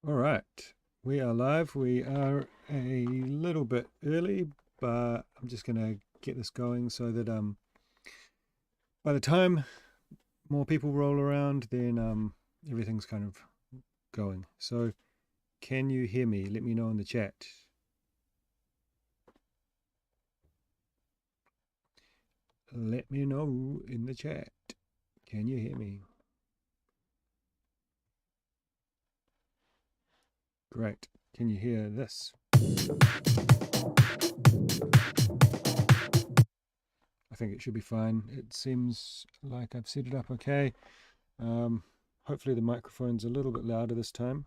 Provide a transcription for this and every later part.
All right, we are live. We are a little bit early, but I'm just gonna get this going so that by the time more people roll around, then everything's kind of going. So, can you hear me? Let me know in the chat. Let me know in the chat. Can you hear me? Great. Can you hear this? I think it should be fine. It seems like I've set it up okay. Hopefully the microphone's a little bit louder this time.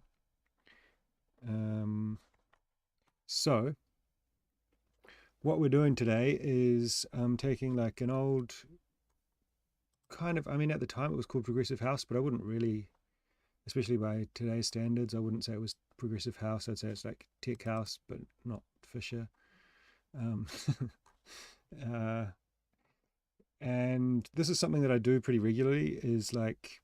So what we're doing today is taking like an old kind of, I mean, at the time it was called progressive house, but I wouldn't really, especially by today's standards, I wouldn't say it was progressive house. I'd say it's like tech house, but not Fisher. Um, uh, and this is something that I do pretty regularly, is like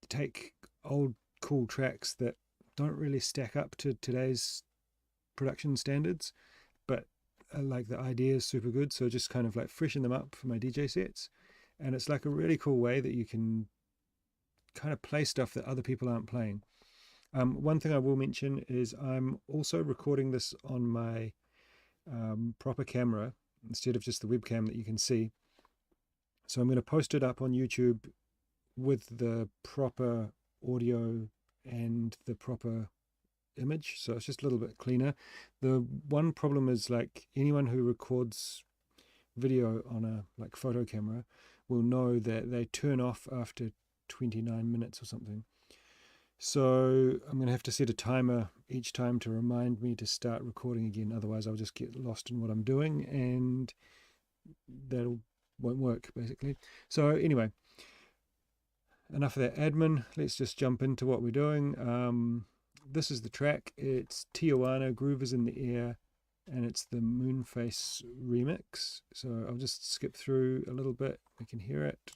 take old cool tracks that don't really stack up to today's production standards, but like the idea is super good, so just kind of like freshen them up for my DJ sets. And it's like a really cool way that you can kind of play stuff that other people aren't playing. One thing I will mention is I'm also recording this on my proper camera instead of just the webcam that you can see. So I'm going to post it up on YouTube with the proper audio and the proper image, so it's just a little bit cleaner. The one problem is, like, anyone who records video on a like photo camera will know that they turn off after 29 minutes or something. So I'm going to have to set a timer each time to remind me to start recording again, otherwise I'll just get lost in what I'm doing and that won't work basically. So anyway, enough of that admin, let's just jump into what we're doing. This is the track. It's Tijuana, Groove is in the Air, and it's the Moonface remix. So I'll just skip through a little bit. We can hear it.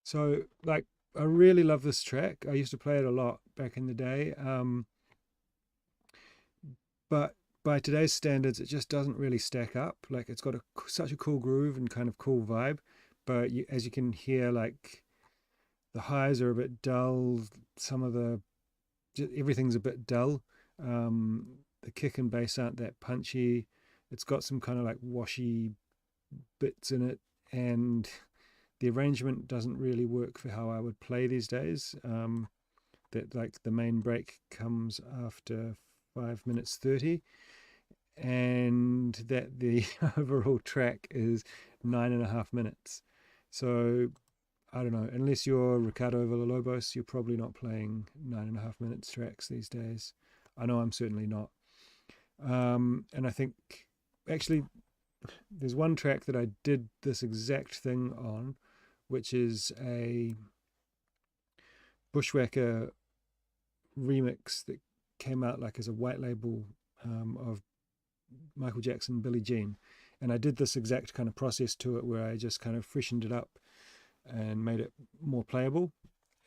So, like, I really love this track. I used to play it a lot back in the day. But by today's standards, it just doesn't really stack up. Like, it's got such a cool groove and kind of cool vibe. But as you can hear, like, the highs are a bit dull. Some of everything's a bit dull. The kick and bass aren't that punchy. It's got some kind of like washy bits in it. And the arrangement doesn't really work for how I would play these days. That like the main break comes after 5 minutes 30, and that the overall track is 9.5 minutes. So I don't know, unless you're Ricardo Villalobos, you're probably not playing 9.5 minutes tracks these days. I know I'm certainly not. And I think actually there's one track that I did this exact thing on, which is a Bushwhacker remix that came out like as a white label of Michael Jackson, Billie Jean. And I did this exact kind of process to it where I just kind of freshened it up and made it more playable.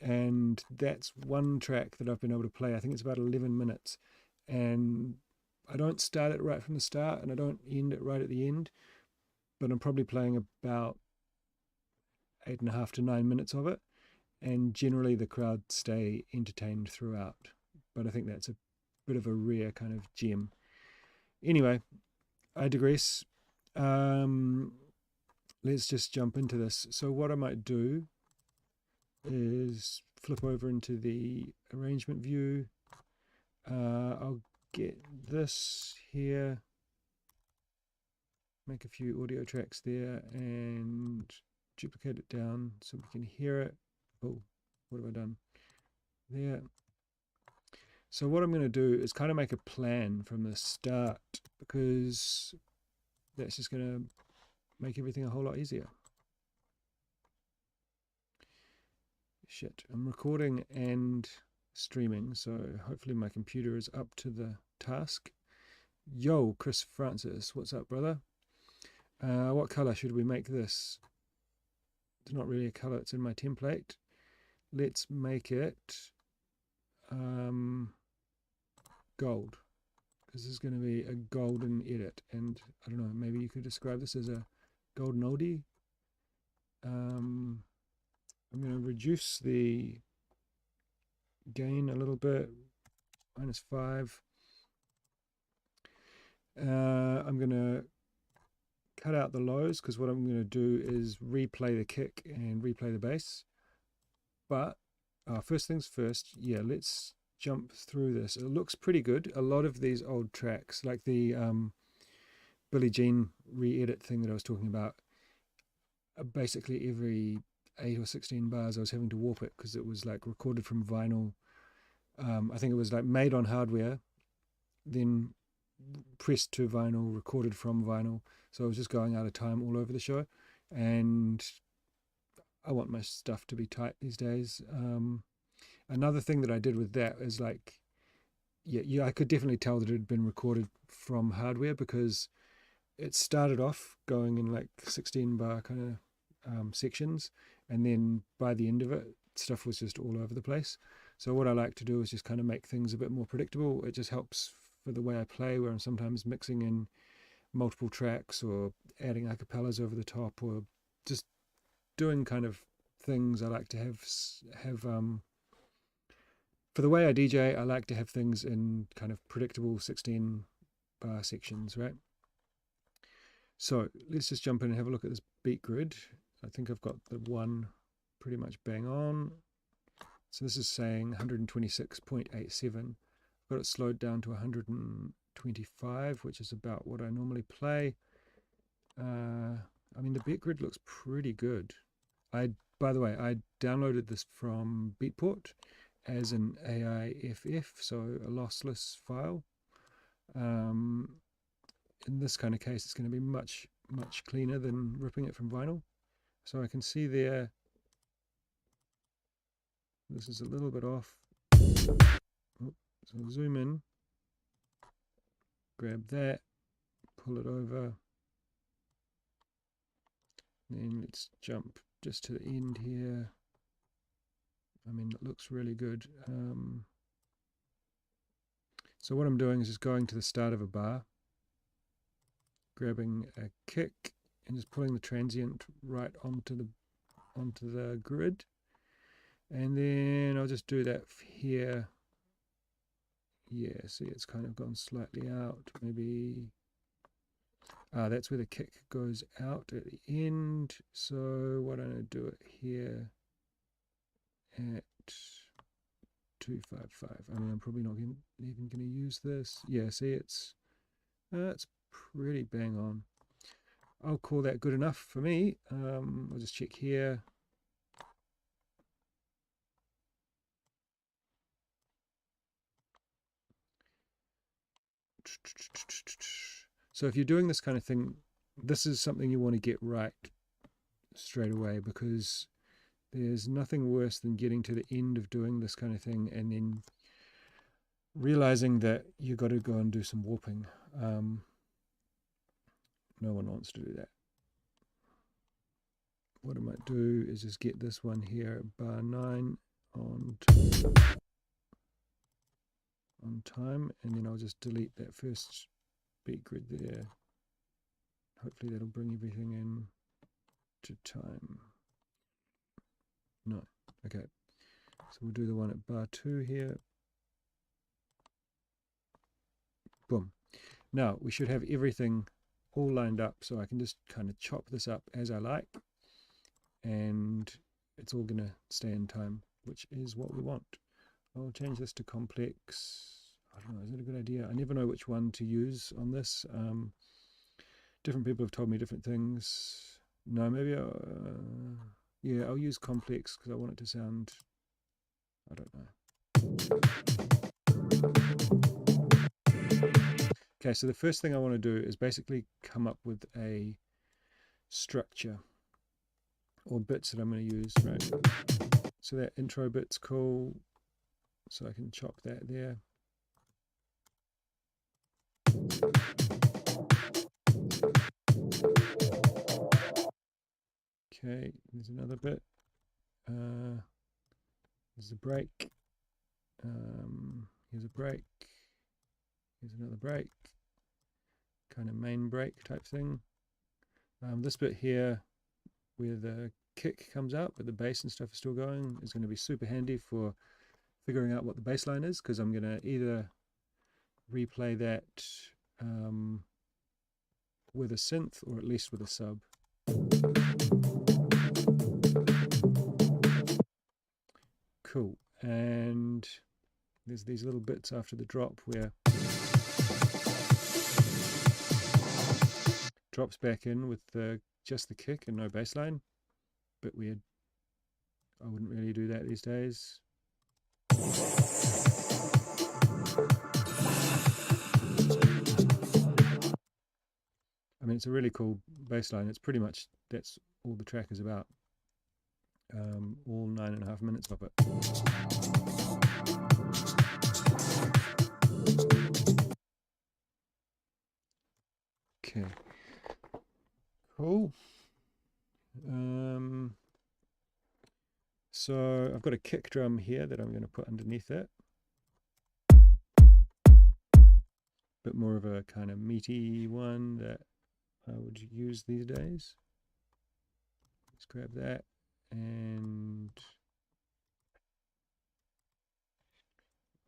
And that's one track that I've been able to play. I think it's about 11 minutes. And I don't start it right from the start and I don't end it right at the end, but I'm probably playing about 8.5 to 9 minutes of it. And generally the crowd stay entertained throughout. But I think that's a bit of a rare kind of gem. Anyway, I digress. Let's just jump into this. So what I might do is flip over into the arrangement view I'll get this here, make a few audio tracks there, and duplicate it down so we can hear it. Oh, what have I done? There. So what I'm going to do is kind of make a plan from the start, because that's just going to make everything a whole lot easier. Shit, I'm recording and streaming, so hopefully my computer is up to the task. Yo, Chris Francis, what's up, brother? What color should we make this? It's not really a color, it's in my template. Let's make it gold, because this is going to be a golden edit, and I don't know, maybe you could describe this as a golden oldie. I'm going to reduce the gain a little bit, -5. I'm going to cut out the lows, because what I'm going to do is replay the kick and replay the bass. But first things first, yeah, let's jump through this. It looks pretty good. A lot of these old tracks, like the Billie Jean re-edit thing that I was talking about, basically every 8 or 16 bars I was having to warp it, because it was like recorded from vinyl. I think it was like made on hardware, then pressed to vinyl, recorded from vinyl. So I was just going out of time all over the show, and I want my stuff to be tight these days. Another thing that I did with that is like, yeah, I could definitely tell that it had been recorded from hardware, because it started off going in like 16 bar kind of sections, and then by the end of it, stuff was just all over the place. So what I like to do is just kind of make things a bit more predictable. It just helps for the way I play, where I'm sometimes mixing in multiple tracks or adding acapellas over the top, or just doing kind of things. I like to have for the way I DJ, I like to have things in kind of predictable 16 bar sections, right? So let's just jump in and have a look at this beat grid. I think I've got the one pretty much bang on. So this is saying 126.87. I've got it slowed down to 125, which is about what I normally play. I mean, the beat grid looks pretty good. By the way, I downloaded this from Beatport as an AIFF, so a lossless file. In this kind of case, it's going to be much cleaner than ripping it from vinyl. So I can see there, this is a little bit off. So I'll zoom in, grab that, pull it over, then let's jump just to the end here. I mean, it looks really good. So what I'm doing is just going to the start of a bar, grabbing a kick, and just pulling the transient right onto the grid, and then I'll just do that here. Yeah, see, it's kind of gone slightly out. Maybe that's where the kick goes out at the end. So why don't I do it here at 255? I mean, I'm probably not even going to use this. Yeah, see, it's pretty bang on. I'll call that good enough for me. I'll just check here. So if you're doing this kind of thing, this is something you want to get right straight away, because there's nothing worse than getting to the end of doing this kind of thing and then realizing that you got to go and do some warping. No one wants to do that. What I might do is just get this one here at bar 9 on time, and then I'll just delete that first beat grid there. Hopefully that'll bring everything in to time. No. Okay. So we'll do the one at bar 2 here. Boom. Now we should have everything all lined up, so I can just kind of chop this up as I like, and it's all going to stay in time, which is what we want. I'll change this to complex. I don't know, is it a good idea? I never know which one to use on this. Different people have told me different things. No, maybe yeah, I'll use complex because I want it to sound, I don't know. Okay, so the first thing I want to do is basically come up with a structure or bits that I'm going to use, right? So that intro bit's cool, so I can chop that there. Okay, there's another bit. There's a break. Here's a break. Here's another break. Kind of main break type thing. This bit here, where the kick comes out, but the bass and stuff is still going, is going to be super handy for figuring out what the bass line is, because I'm going to either replay that with a synth or at least with a sub. Cool. And there's these little bits after the drop where drops back in with just the kick and no bass line. Bit weird. I wouldn't really do that these days. I mean, it's a really cool bass line. It's pretty much, that's all the track is about. All 9.5 minutes of it. Okay. Cool. So I've got a kick drum here that I'm going to put underneath it. Bit more of a kind of meaty one that I would use these days. Let's grab that and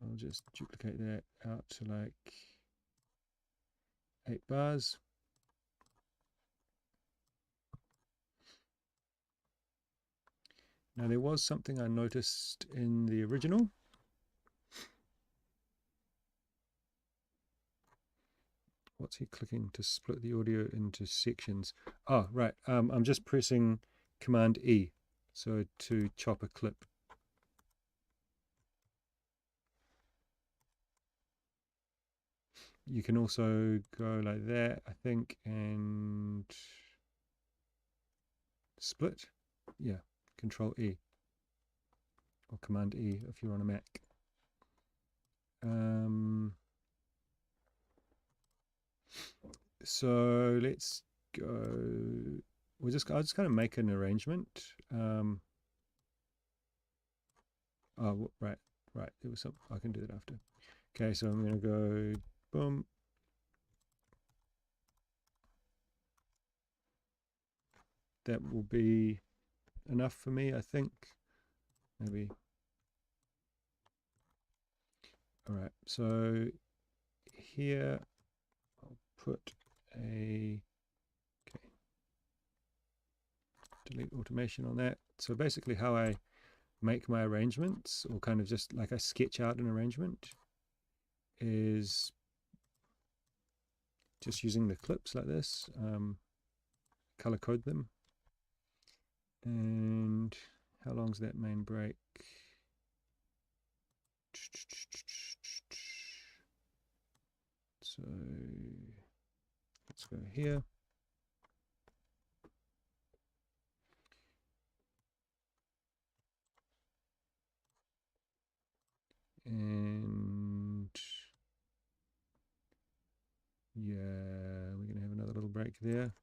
I'll just duplicate that out to like 8 bars. Now there was something I noticed in the original. What's he clicking to split the audio into sections? Oh, right. I'm just pressing Command E, so to chop a clip. You can also go like that, I think, and split. Yeah, Control E or Command E if you're on a Mac. So let's go. I'll just kind of make an arrangement. Oh, right. There was some. I can do that after. Okay, so I'm going to go boom. That will be enough for me, I think. Maybe. All right. So here I'll put a. Okay. Delete automation on that. So basically, how I make my arrangements, or kind of just like I sketch out an arrangement, is just using the clips like this, color code them. And how long's that main break? So let's go here. And yeah, we're going to have another little break there.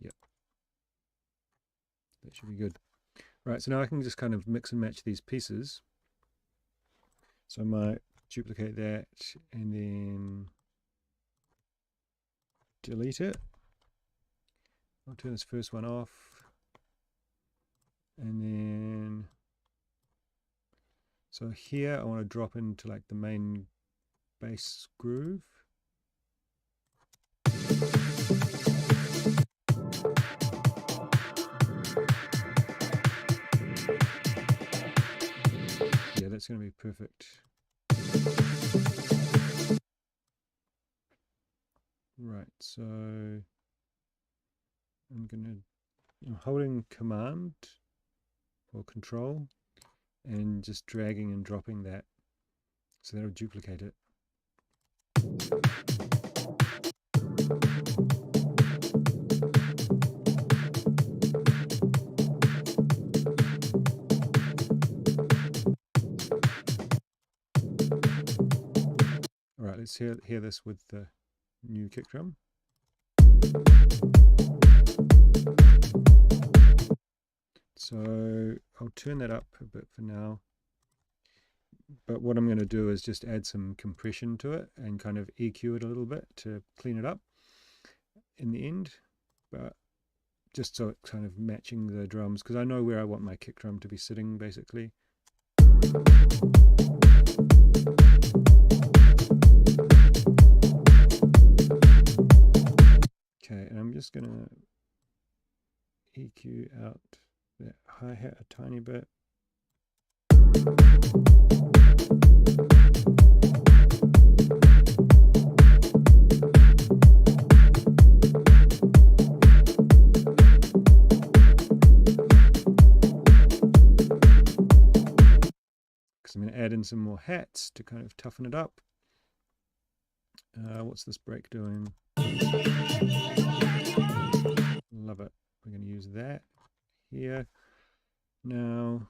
Yep. That should be good. Right, so now I can just kind of mix and match these pieces. So I might duplicate that and then delete it. I'll turn this first one off. And then, so here I want to drop into like the main bass groove. Yeah, that's that's going to be perfect. Right, so I'm holding Command or Control and just dragging and dropping that, so that'll duplicate it. Alright, let's hear this with the new kick drum. So I'll turn that up a bit for now, but what I'm going to do is just add some compression to it and kind of EQ it a little bit to clean it up in the end, but just so it's kind of matching the drums, because I know where I want my kick drum to be sitting basically. Okay, and I'm just gonna EQ out that hi-hat a tiny bit. Because I'm going to add in some more hats to kind of toughen it up. What's this break doing? Love it. We're going to use that here. Now,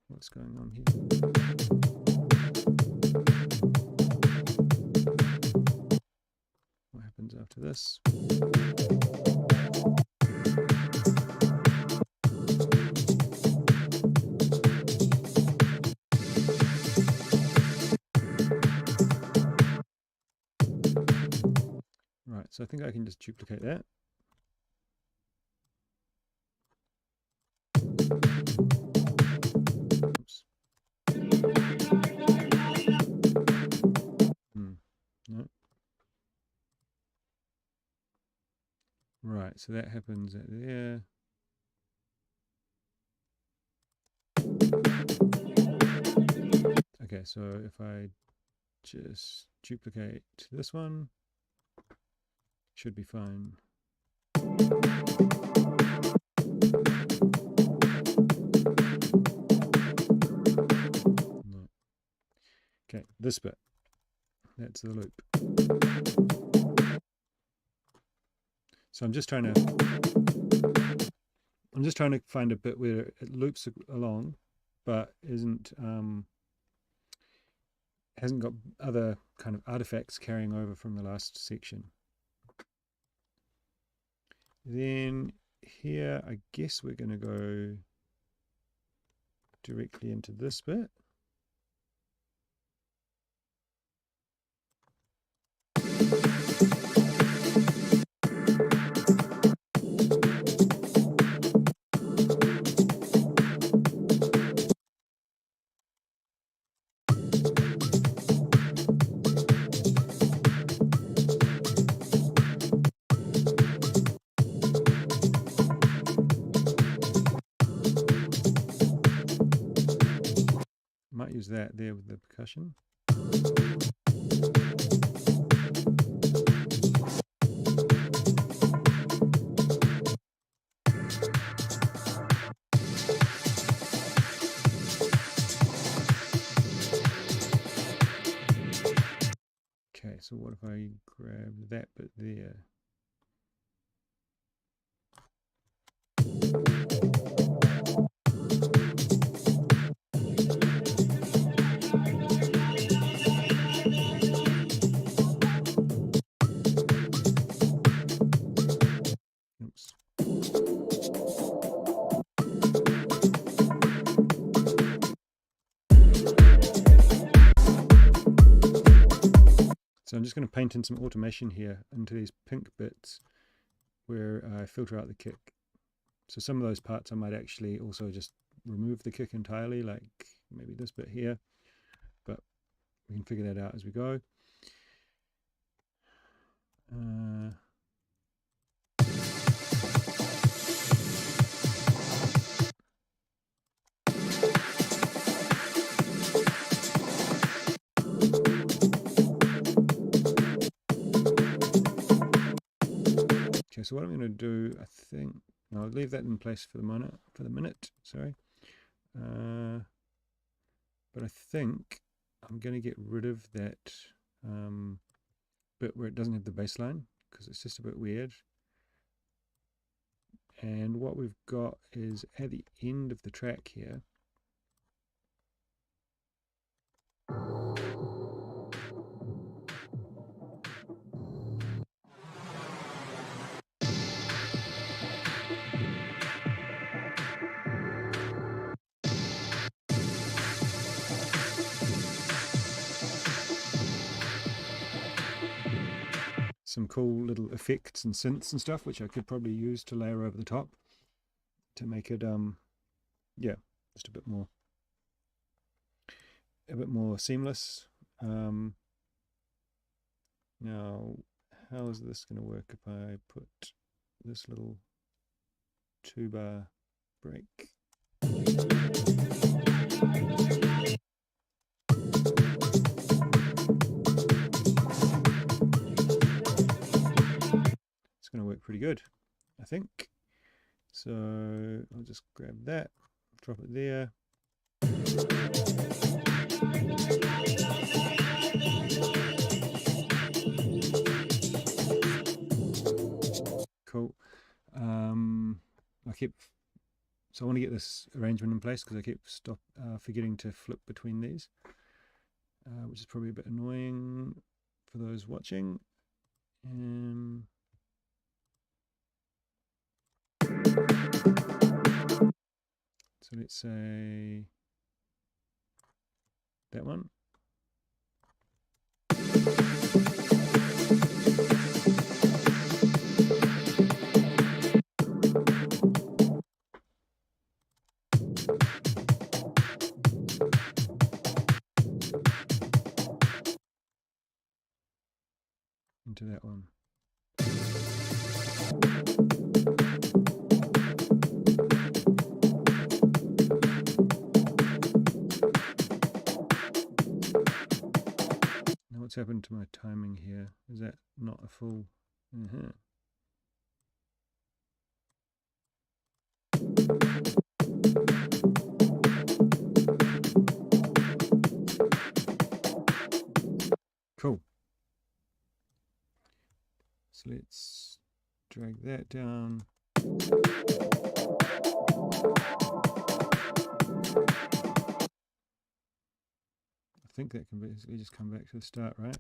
what's going on here? What happens after this? Right, so I think I can just duplicate that. Oops. No. Right, so that happens at there. Okay, so if I just duplicate this one, should be fine. No. Okay, this bit. That's the loop. So I'm just trying to find a bit where it loops along, but hasn't got other kind of artifacts carrying over from the last section. Then here, I guess we're going to go directly into this bit. Might use that there with the percussion. Okay, so what if I grab that bit there? Oops. So I'm just going to paint in some automation here into these pink bits where I filter out the kick. So some of those parts I might actually also just remove the kick entirely, like maybe this bit here, but we can figure that out as we go. so what I'm going to do, I think, I'll leave that in place for the minute, sorry. But I think I'm going to get rid of that bit where it doesn't have the bass line, because it's just a bit weird. And what we've got is at the end of the track here, some cool little effects and synths and stuff, which I could probably use to layer over the top to make it, yeah, just a bit more seamless. Now, how is this going to work if I put this little 2-bar break? It's going to work pretty good, I think. So I'll just grab that, drop it there. Cool. So I want to get this arrangement in place because I keep forgetting to flip between these, which is probably a bit annoying for those watching. So let's say that one. Into that one. Now what's happened to my timing here? Is that not a full? Cool. So let's drag that down. I think that can basically just come back to the start, right?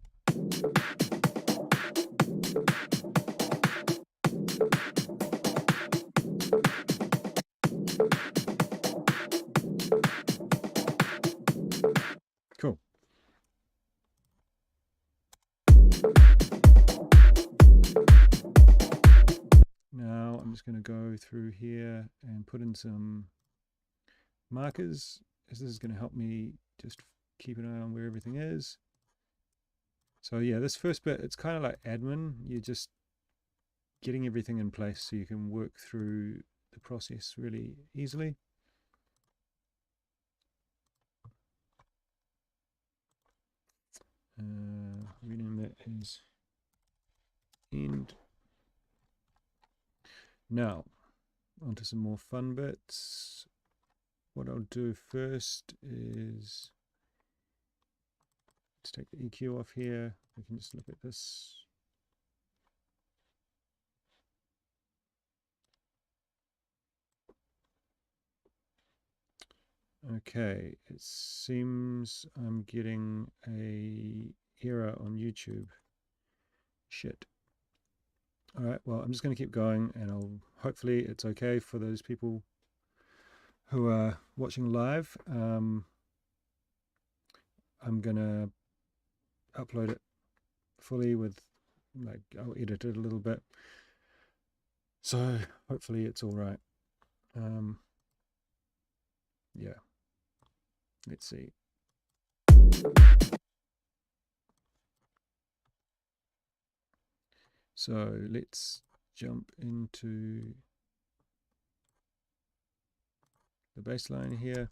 Cool. Now I'm just going to go through here and put in some markers, as this is going to help me just keep an eye on where everything is. So yeah, this first bit, it's kind of like admin. You're just getting everything in place so you can work through the process really easily. Rename that as end. Now, onto some more fun bits. What I'll do first is, let's take the EQ off here. We can just look at this. Okay, it seems I'm getting a error on YouTube. Shit. All right, well, I'm just going to keep going, and hopefully it's okay for those people who are watching live. I'm going to upload it fully with, like, I'll edit it a little bit. So hopefully it's all right. Yeah. Let's see. So let's jump into the bass line here.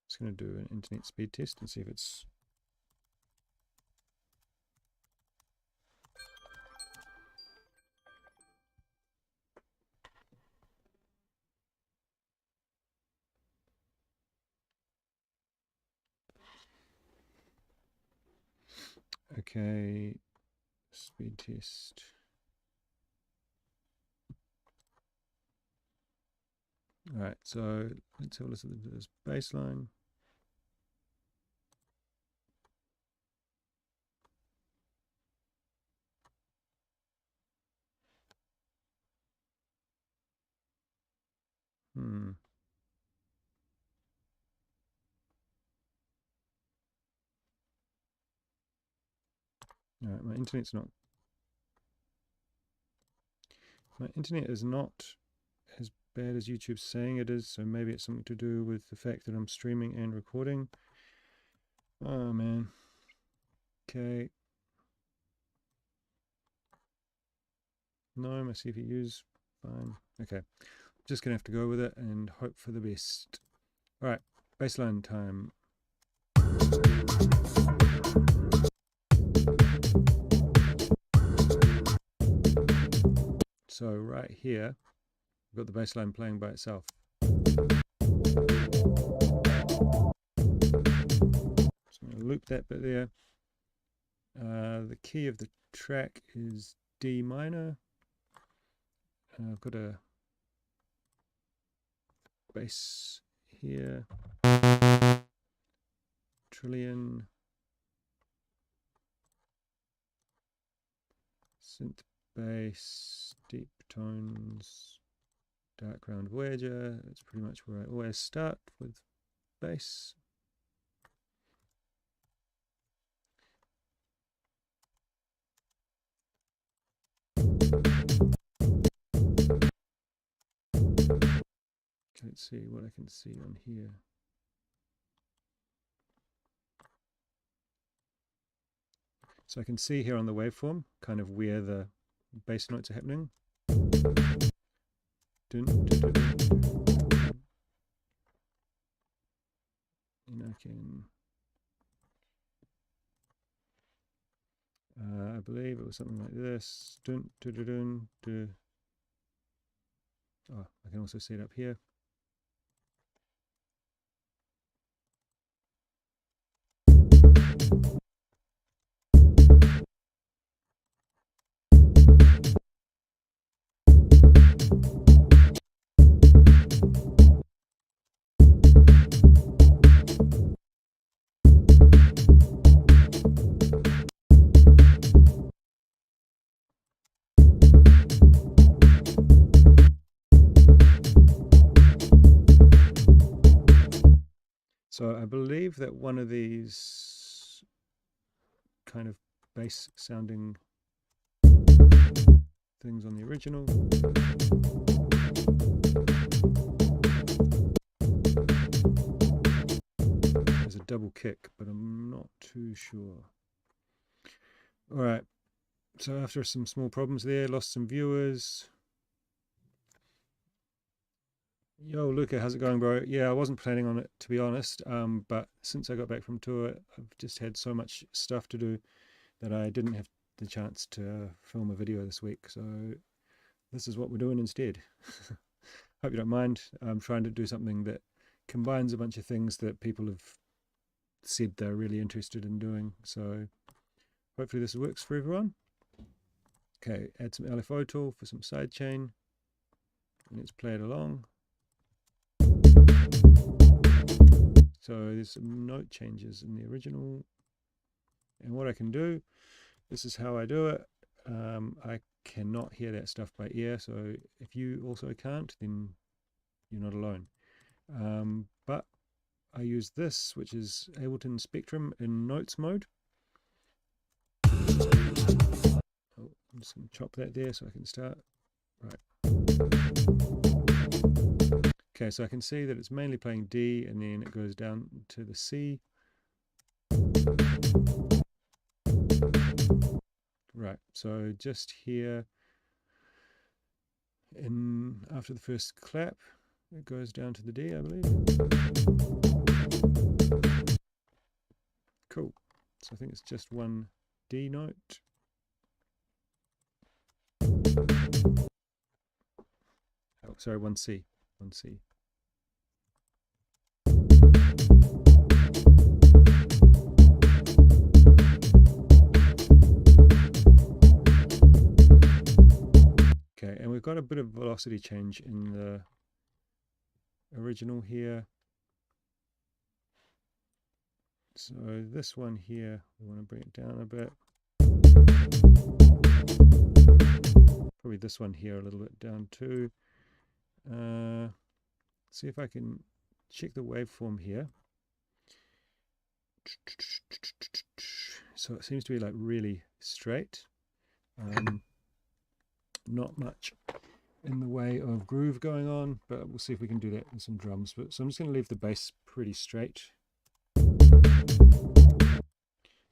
Just going to do an internet speed test and see if it's Okay, speed test. All right, so let's have a listen to this bass line. All right, my internet is not as bad as YouTube's saying it is, so maybe it's something to do with the fact that I'm streaming and recording. Oh man. Okay. No, my CPU's fine. Okay. Just gonna have to go with it and hope for the best. Alright, baseline time. So right here, we've got the bass line playing by itself. So I'm going to loop that bit there. The key of the track is D minor. I've got a bass here, trillion, synth bass, deep tones, dark ground ऊuuGEAR. That's pretty much where I always start with bass. Let's see what I can see on here. So I can see here on the waveform kind of where the bass notes are happening. Dun, dun, dun, dun, dun. And I can, I believe it was something like this. Dun, dun, dun, dun, dun. Oh, I can also see it up here. So I believe that one of these kind of bass sounding things on the original is a double kick, but I'm not too sure. All right, so after some small problems there, lost some viewers. Yo, Luca, how's it going, bro? Yeah, I wasn't planning on it, to be honest, but since I got back from tour, I've just had so much stuff to do that I didn't have the chance to film a video this week, so this is what we're doing instead. Hope you don't mind. I'm trying to do something that combines a bunch of things that people have said they're really interested in doing, so hopefully this works for everyone. Okay, add some LFO tool for some sidechain, and let's play it along. So there's some note changes in the original, and what I can do, this is how I do it. I cannot hear that stuff by ear, so if you also can't, then you're not alone. But I use this, which is Ableton Spectrum in notes mode. Oh, I'm just going to chop that there so I can start. Right. Okay, so I can see that it's mainly playing D and then it goes down to the C. Right, so just here, after the first clap, it goes down to the D, I believe. Cool. So I think it's just one D note. Oh, sorry, one C. One C. got a bit of velocity change in the original here. So this one here, we want to bring it down a bit. Probably this one here a little bit down too. See if I can check the waveform here. So it seems to be like really straight. Not much in the way of groove going on, but we'll see if we can do that with some drums. But so I'm just going to leave the bass pretty straight.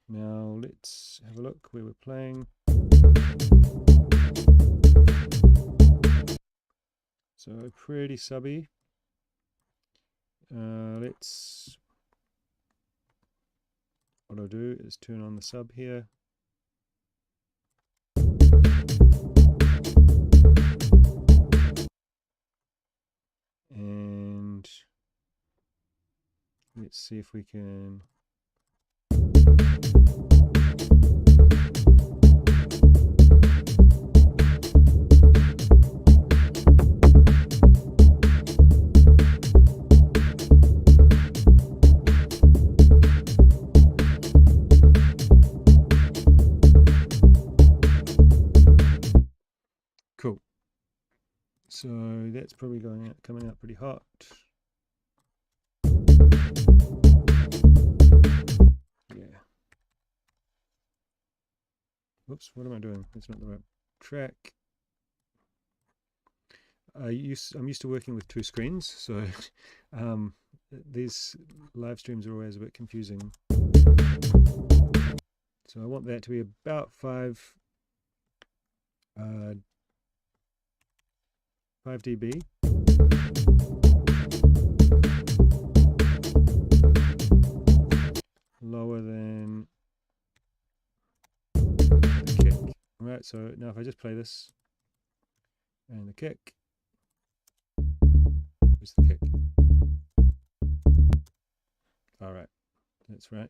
Now let's have a look where we're playing. So pretty subby. What I'll do is turn on the sub here. And let's see if we can cool. So that's probably coming out pretty hot. Yeah. Whoops, what am I doing? That's not the right track. I'm used to working with 2 screens, so these live streams are always a bit confusing. So I want that to be about 5 dB. Lower than the kick. Alright, so now if I just play this and the kick, where's the kick? Alright, that's right.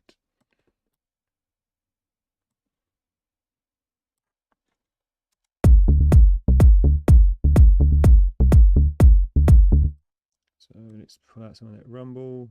So let's pull out some of that rumble.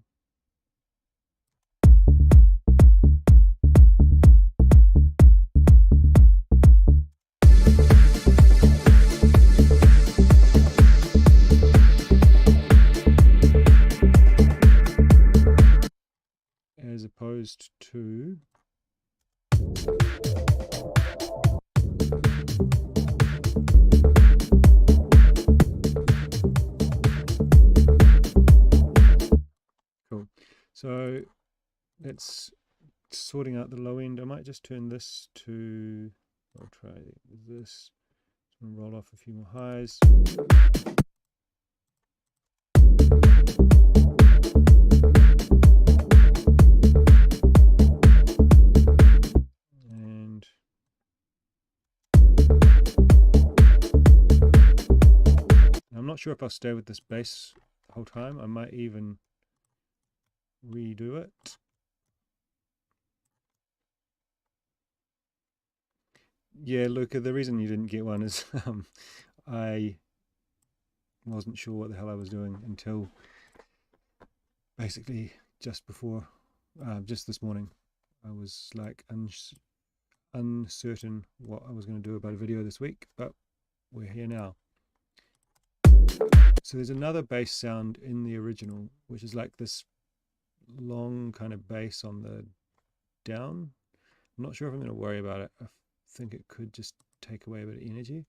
As opposed to cool. So that's sorting out the low end. I might just turn this to, I'll try this, and roll off a few more highs. And I'm not sure if I'll stay with this bass the whole time. I might even redo it. Yeah, Luca, the reason you didn't get one is I wasn't sure what the hell I was doing until basically just before, just this morning. I was like uncertain what I was going to do about a video this week, but we're here now. So there's another bass sound in the original, which is like this long kind of bass on the down. I'm not sure if I'm going to worry about it. I think it could just take away a bit of energy.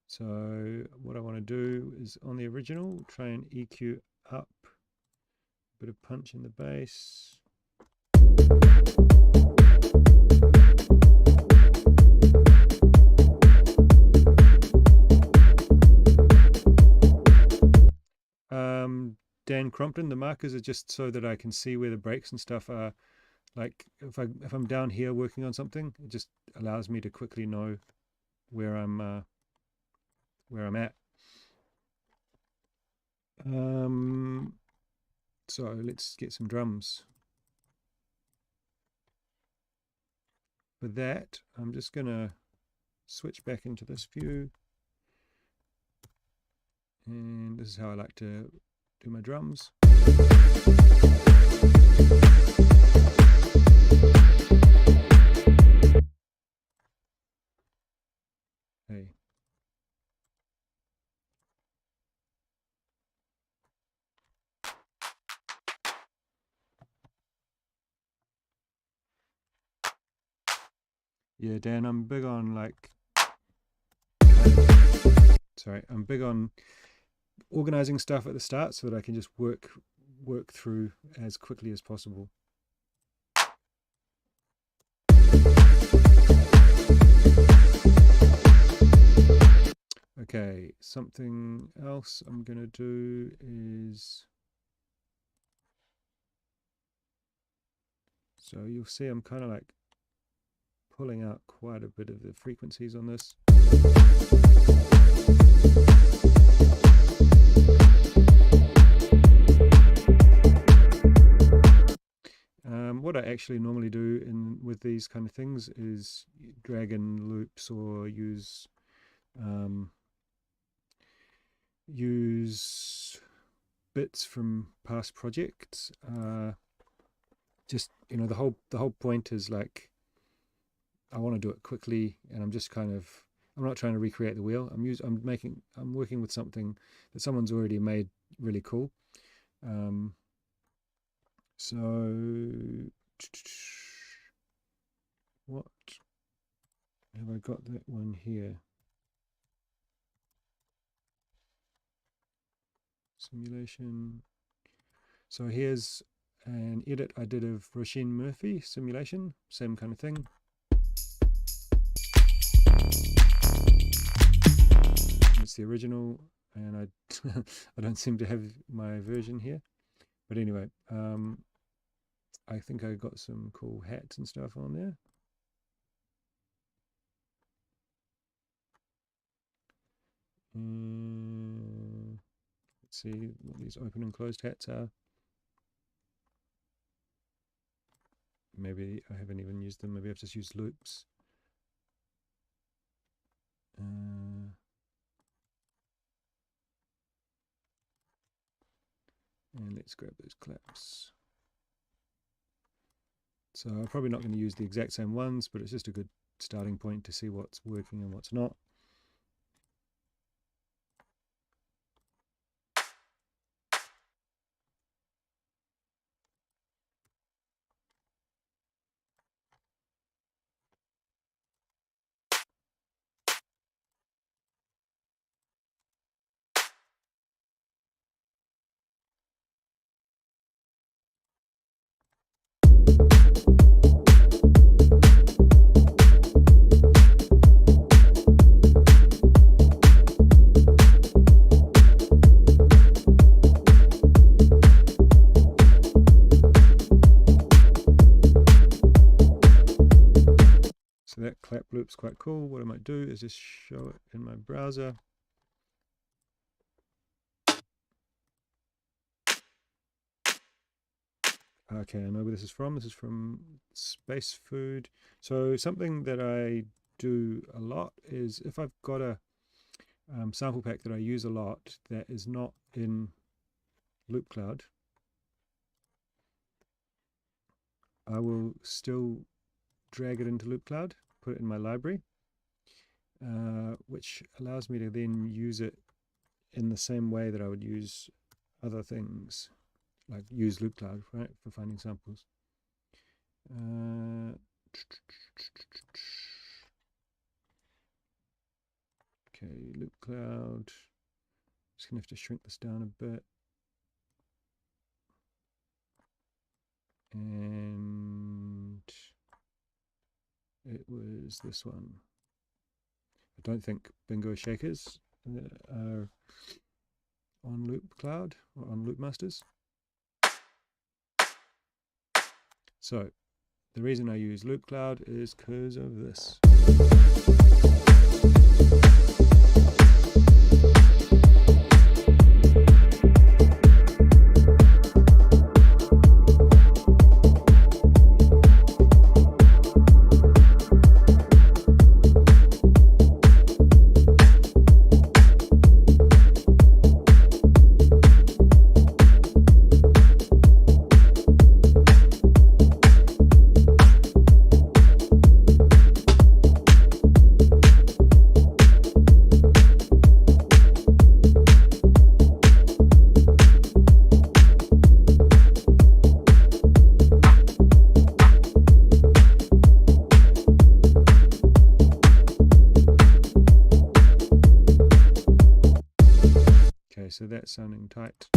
So what I want to do is on the original, try and EQ up, a bit of punch in the bass. Dan Crompton, the markers are just so that I can see where the breaks and stuff are. Like if I'm down here working on something, it just allows me to quickly know where I'm at. So let's get some drums. For that, I'm just going to switch back into this view. And this is how I like to do my drums. Hey. Yeah, Dan, I'm big on like, I'm big on organizing stuff at the start so that I can just work through as quickly as possible. Okay, something else I'm going to do is, so you'll see I'm kind of like pulling out quite a bit of the frequencies on this. What I actually normally do with these kind of things is drag in loops or use bits from past projects. Just, you know, the whole point is like, I want to do it quickly, and I'm just kind of, I'm not trying to recreate the wheel. I'm working with something that someone's already made really cool. So what have I got? That one here. Simulation. So here's an edit I did of Roisin Murphy simulation, same kind of thing. It's the original, and I don't seem to have my version here, but anyway, I think I got some cool hats and stuff on there. Let's see what these open and closed hats are. Maybe I haven't even used them. Maybe I've just used loops. And let's grab those claps. So I'm probably not going to use the exact same ones, but it's just a good starting point to see what's working and what's not. So that clap loop's quite cool. What I might do is just show it in my browser. Okay, I know where this is from. This is from Space Food. So something that I do a lot is if I've got a sample pack that I use a lot that is not in Loop Cloud, I will still drag it into Loop Cloud, put it in my library, which allows me to then use it in the same way that I would use other things, like use Loop Cloud, right, for finding samples. Okay, Loop Cloud. Just gonna have to shrink this down a bit. And it was this one. I don't think Bingo Shakers are on Loop Cloud or on Loop Masters. So the reason I use Loop Cloud is because of this. so that's sounding tight.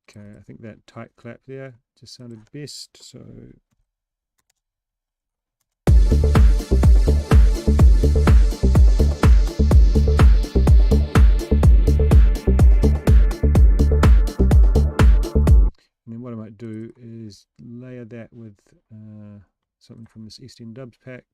Okay, I think that tight clap there just sounded best, so and then what I might do is layer that with something from this East End Dubs pack.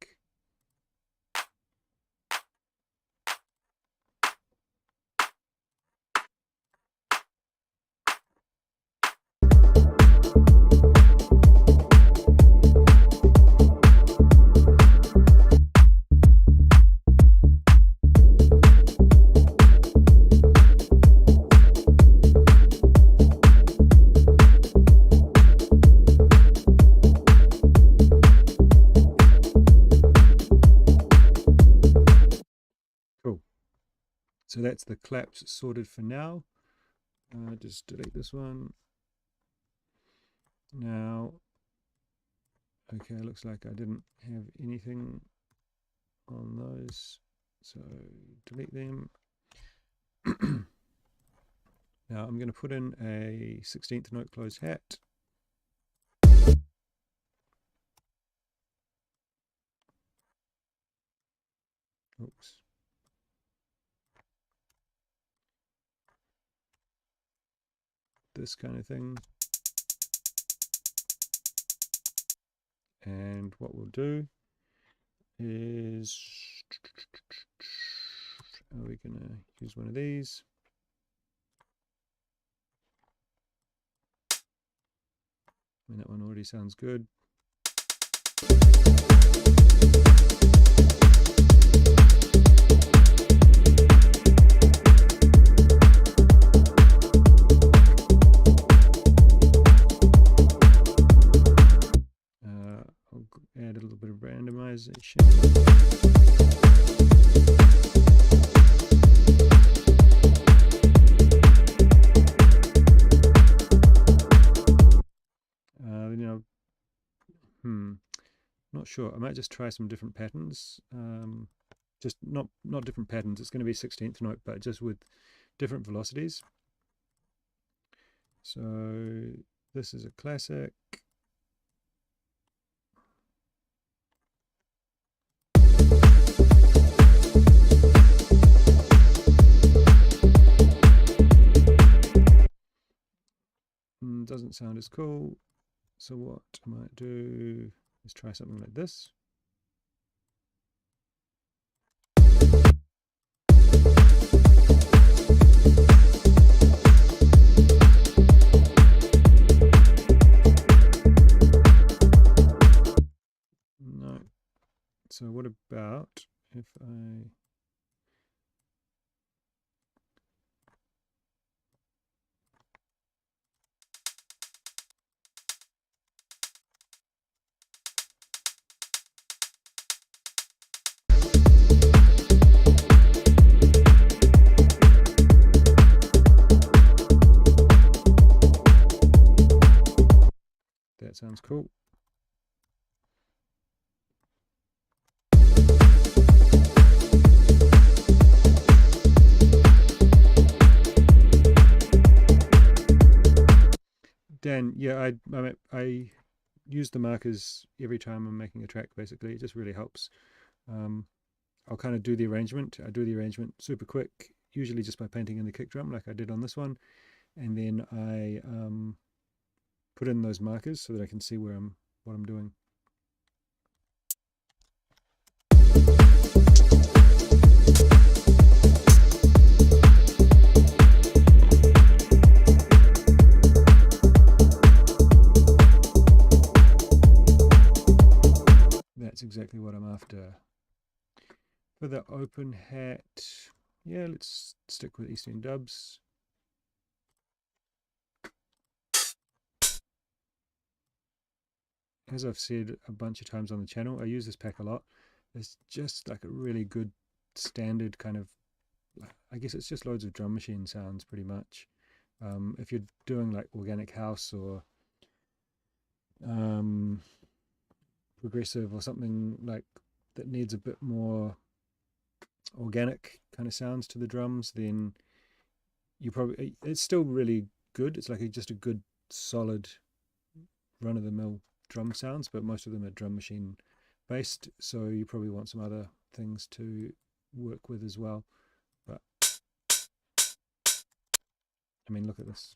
So that's the claps sorted for now. Just delete this one. Now, okay, looks like I didn't have anything on those, so delete them. Now I'm going to put in a 16th note closed hat. Oops. This kind of thing. And what we'll do is, are we going to use one of these? I mean, that one already sounds good. I'll add a little bit of randomization. Not sure. I might just try some different patterns. Just not different patterns. It's going to be 16th note, but just with different velocities. So this is a classic. Doesn't sound as cool. So what I might do is try something like this. No. So what about if I that sounds cool. Dan, yeah, I use the markers every time I'm making a track. Basically, it just really helps. I'll kind of do the arrangement. I do the arrangement super quick, usually just by painting in the kick drum, like I did on this one, and then I put in those markers so that I can see what I'm doing. That's exactly what I'm after. For the open hat, yeah, let's stick with East End Dubs. As I've said a bunch of times on the channel, I use this pack a lot. It's just like a really good standard kind of, I guess it's just loads of drum machine sounds pretty much. If you're doing like organic house or progressive or something like that needs a bit more organic kind of sounds to the drums, then it's still really good. It's like just a good solid run-of-the-mill drum sounds, but most of them are drum machine based, so you probably want some other things to work with as well. But I mean, look at this.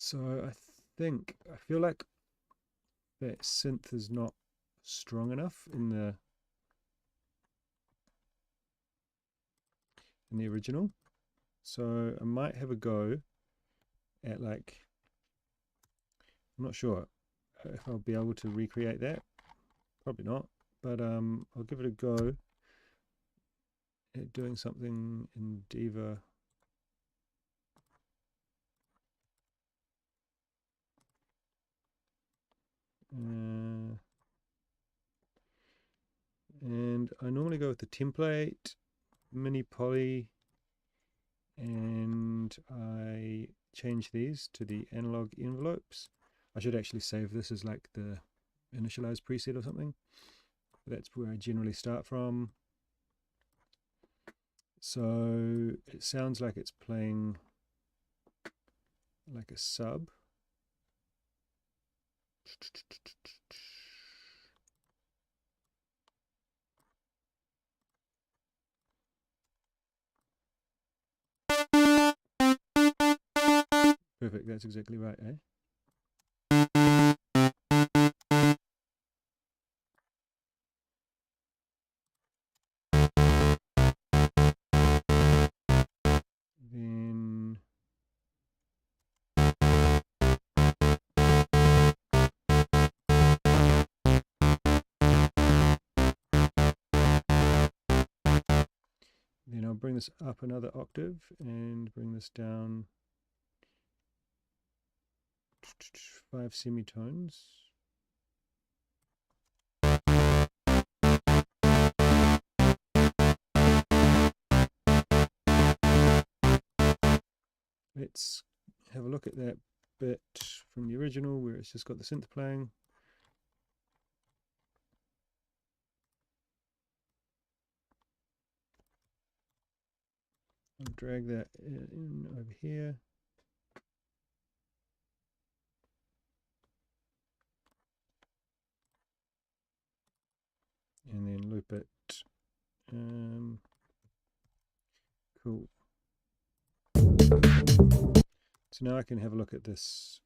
So I feel like that synth is not strong enough in the original, so I might have a go at, like, I'm not sure if I'll be able to recreate that, probably not, but I'll give it a go at doing something in Diva. And I normally go with the template, mini poly, and I change these to the analog envelopes. I should actually save this as like the initialized preset or something. That's where I generally start from. So it sounds like it's playing like a sub. Perfect, that's exactly right, eh? Then I'll bring this up another octave and bring this down 5 semitones. Let's have a look at that bit from the original where it's just got the synth playing. I'll drag that in over here. And then loop it. Cool. So now I can have a look at this.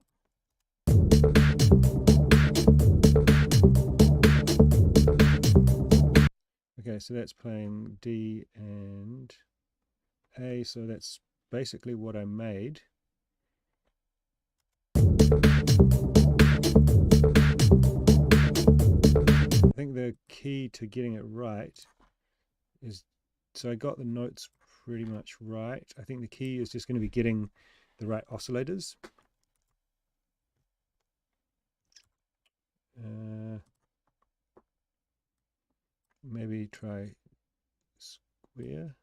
Okay, so that's playing D and A, so that's basically what I made. I think the key to getting it right is, so I got the notes pretty much right. I think the key is just going to be getting the right oscillators. Maybe try square.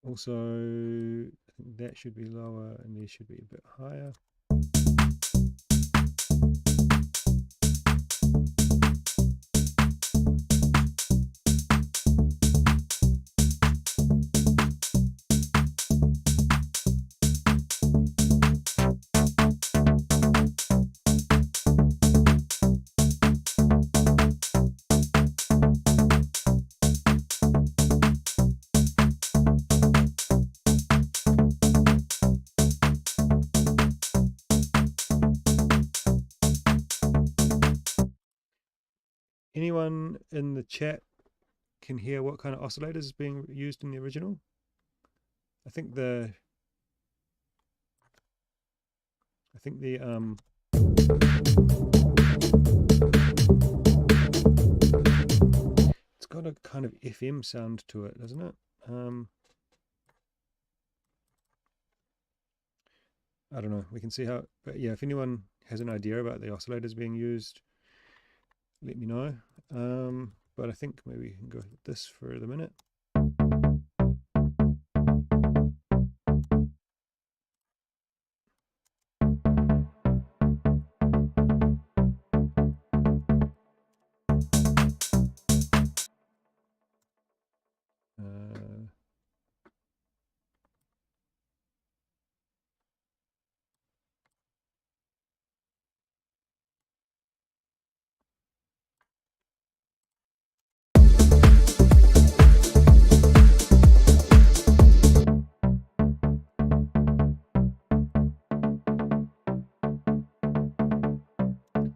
Also, I think that should be lower and these should be a bit higher. Anyone in the chat can hear what kind of oscillators is being used in the original? I think the it's got a kind of FM sound to it, doesn't it? I don't know. We can see how, but yeah, if anyone has an idea about the oscillators being used, let me know. But I think maybe we can go with this for the minute.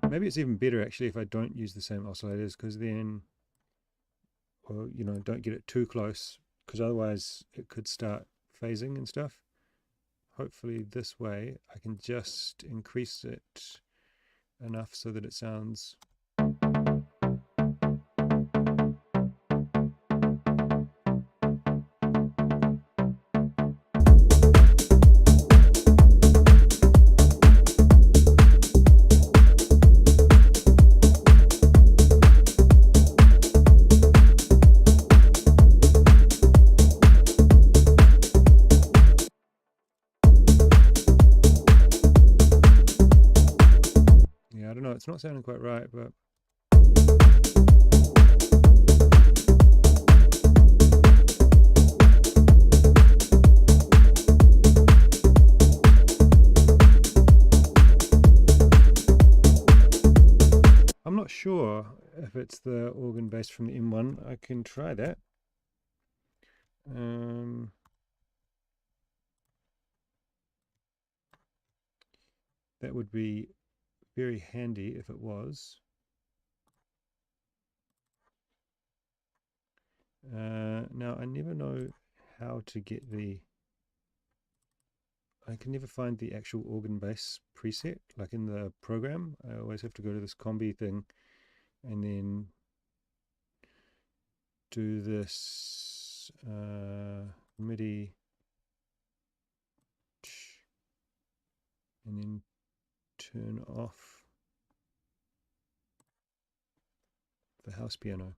Maybe it's even better actually if I don't use the same oscillators, because then, or you know, don't get it too close, because otherwise it could start phasing and stuff. Hopefully this way I can just increase it enough so that it sounds it's not sounding quite right, but I'm not sure if it's the organ bass from the M1. I can try that. That would be very handy if it was. Now I never know how to get I can never find the actual organ bass preset, like in the program. I always have to go to this combi thing and then do this MIDI and then turn off the house piano.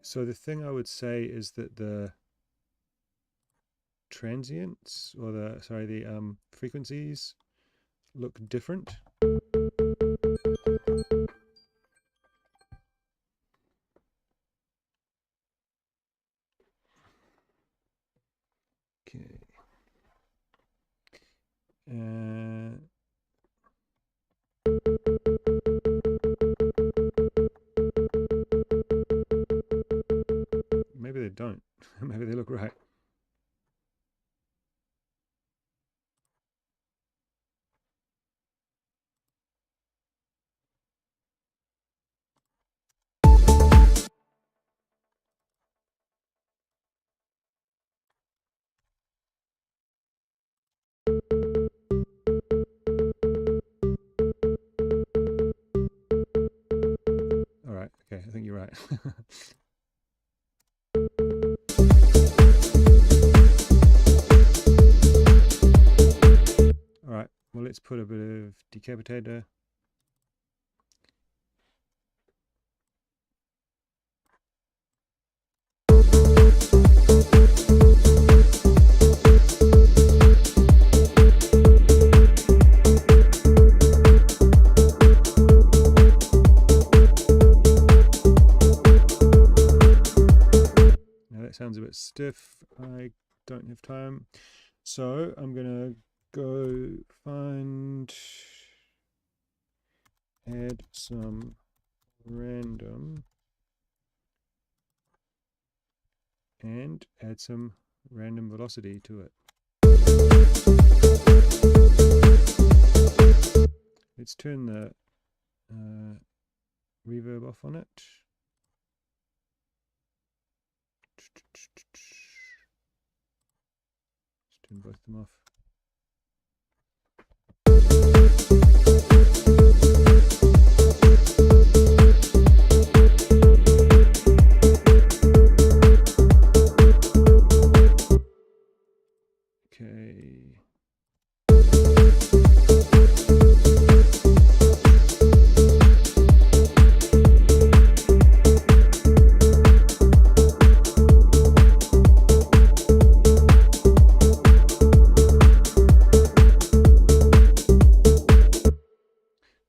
So the thing I would say is that the transients, or the frequencies look different. Okay. Maybe they don't. Maybe they look right. All right. Okay, I think you're right. All right. Well, let's put a bit of decapitator. Sounds a bit stiff. I don't have time, so I'm gonna go add some random and add some random velocity to it. Let's turn the reverb off on it. Let's turn both of them off. Okay.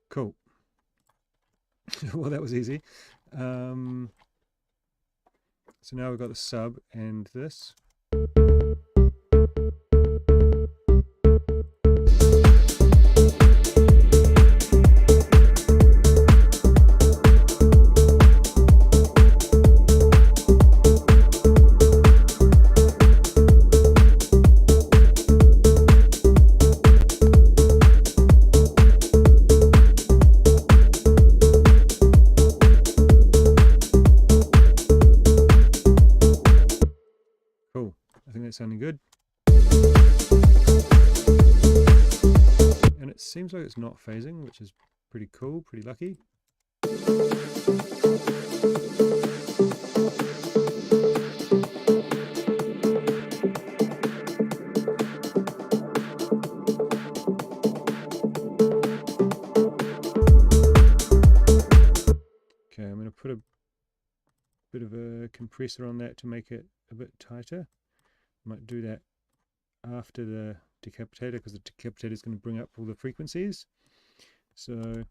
Cool. Well, that was easy. So now we've got the sub and this. Cool. I think that's sounding good. And it seems like it's not phasing, which is pretty cool, pretty lucky. Okay, I'm going to put a bit of a compressor on that to make it a bit tighter. Might do that after the decapitator, because the decapitator is going to bring up all the frequencies. So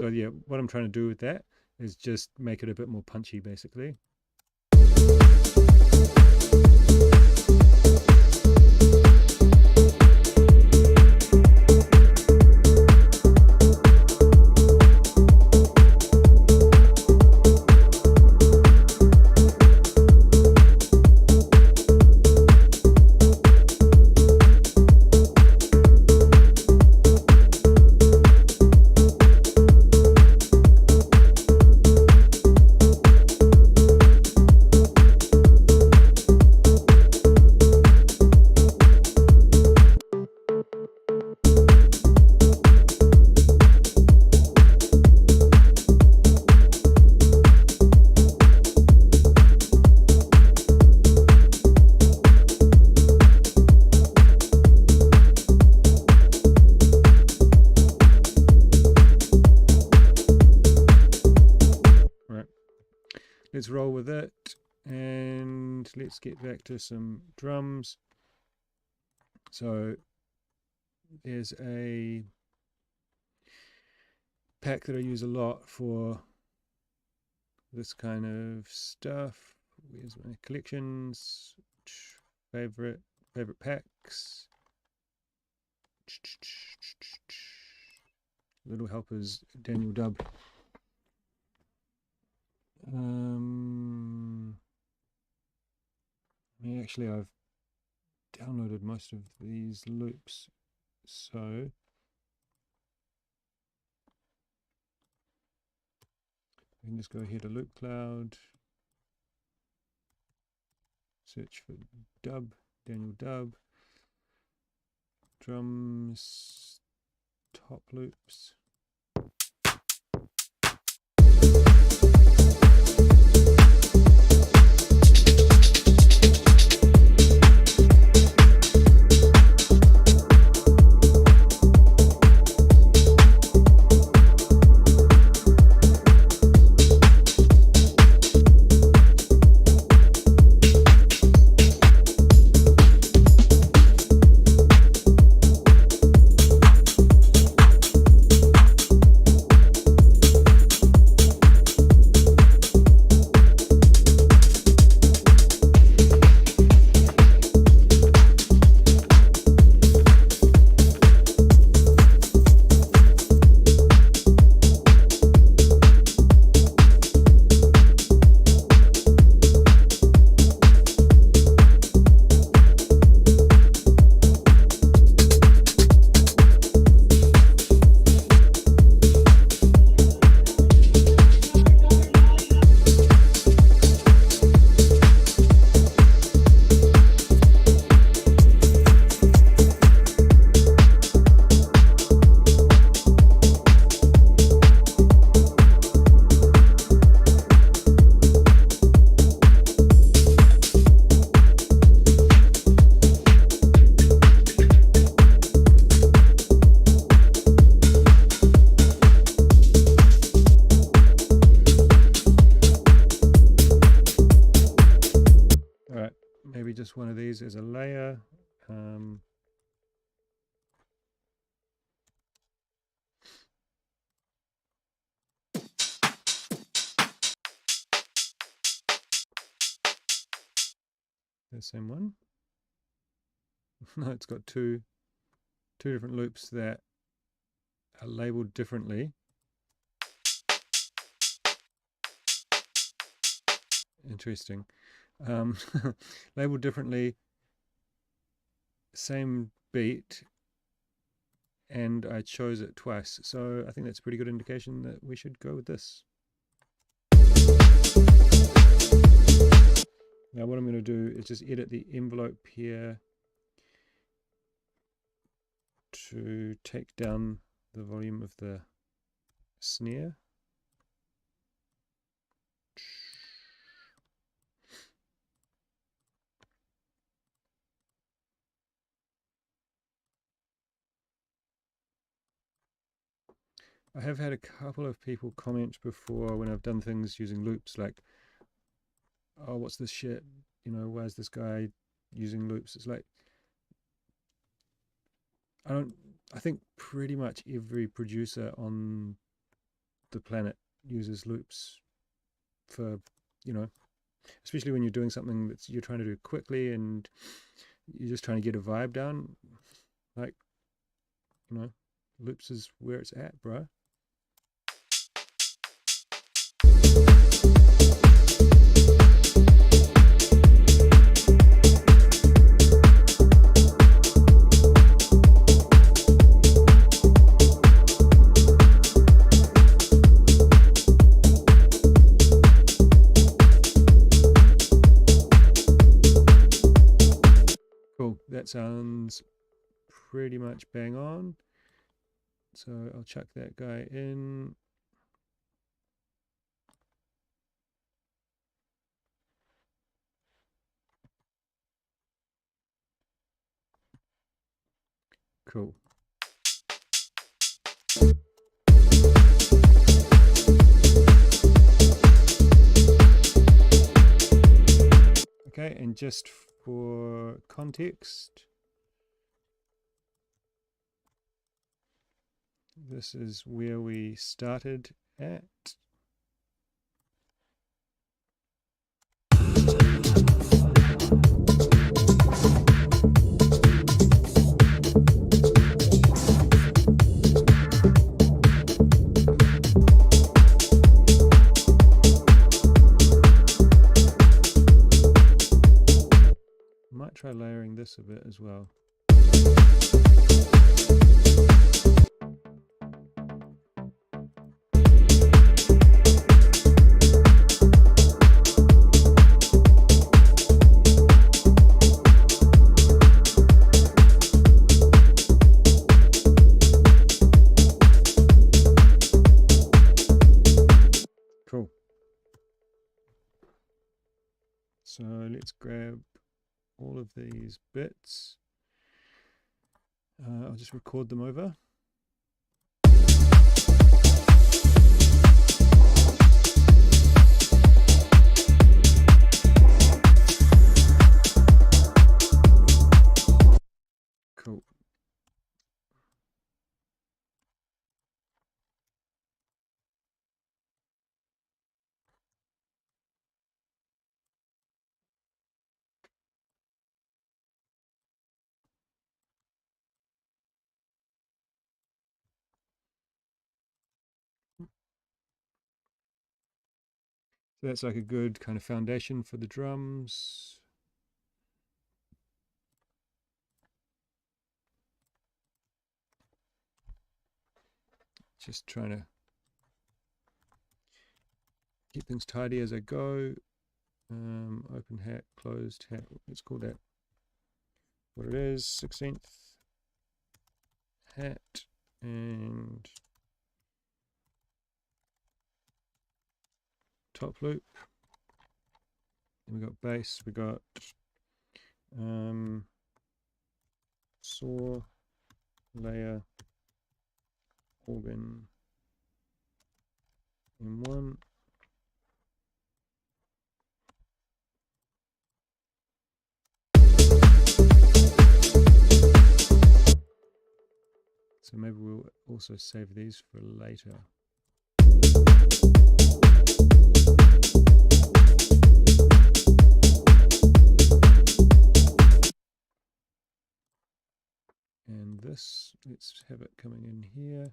yeah, what I'm trying to do with that is just make it a bit more punchy, basically. Let's roll with it, and let's get back to some drums. So there's a pack that I use a lot for this kind of stuff. Where's my collections? Favorite packs. Little helpers, Daniel Dub. Actually, I've downloaded most of these loops, so I can just go here to Loop Cloud, search for Dub, Daniel Dub, drums, top loops. just one of these as a layer. The same one. No, it's got two different loops that are labeled differently. Interesting. Labeled differently, same beat, and I chose it twice. So I think that's a pretty good indication that we should go with this. Now what I'm going to do is just edit the envelope here to take down the volume of the snare. I have had a couple of people comment before when I've done things using loops, like, oh, what's this shit? You know, why is this guy using loops? It's like, I think pretty much every producer on the planet uses loops for, you know, especially when you're doing something that you're trying to do quickly and you're just trying to get a vibe down. Like, you know, loops is where it's at, bro. Cool, that sounds pretty much bang on. So I'll chuck that guy in. Cool. Okay, and just for context, this is where we started at. Might try layering this a bit as well. Cool. So let's grab all of these bits. I'll just record them over. Cool. So that's like a good kind of foundation for the drums. Just trying to keep things tidy as I go. Open hat, closed hat, let's call that what it is, 16th hat, and top loop. And we got bass, we got saw, layer, organ, M1. So maybe we'll also save these for later. And this, let's have it coming in here.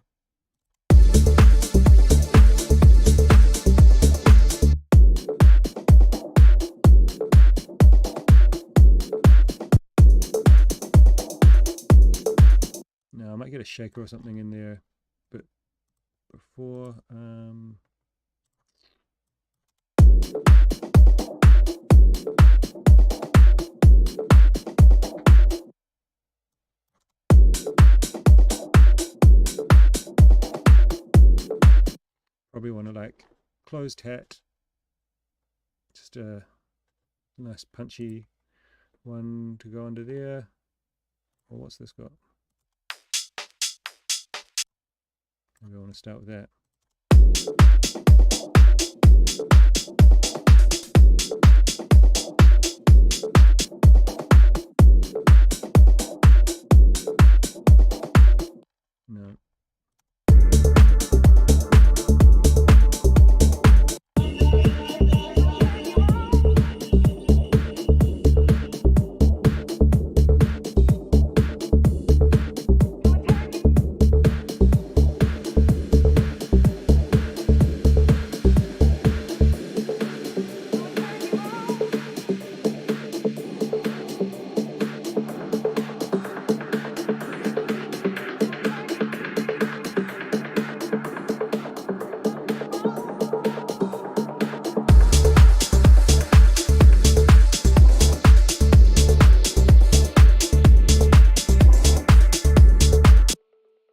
Now I might get a shaker or something in there, but before probably want to like closed hat, just a nice punchy one to go under there. Or what's this got? Maybe I want to start with that. No.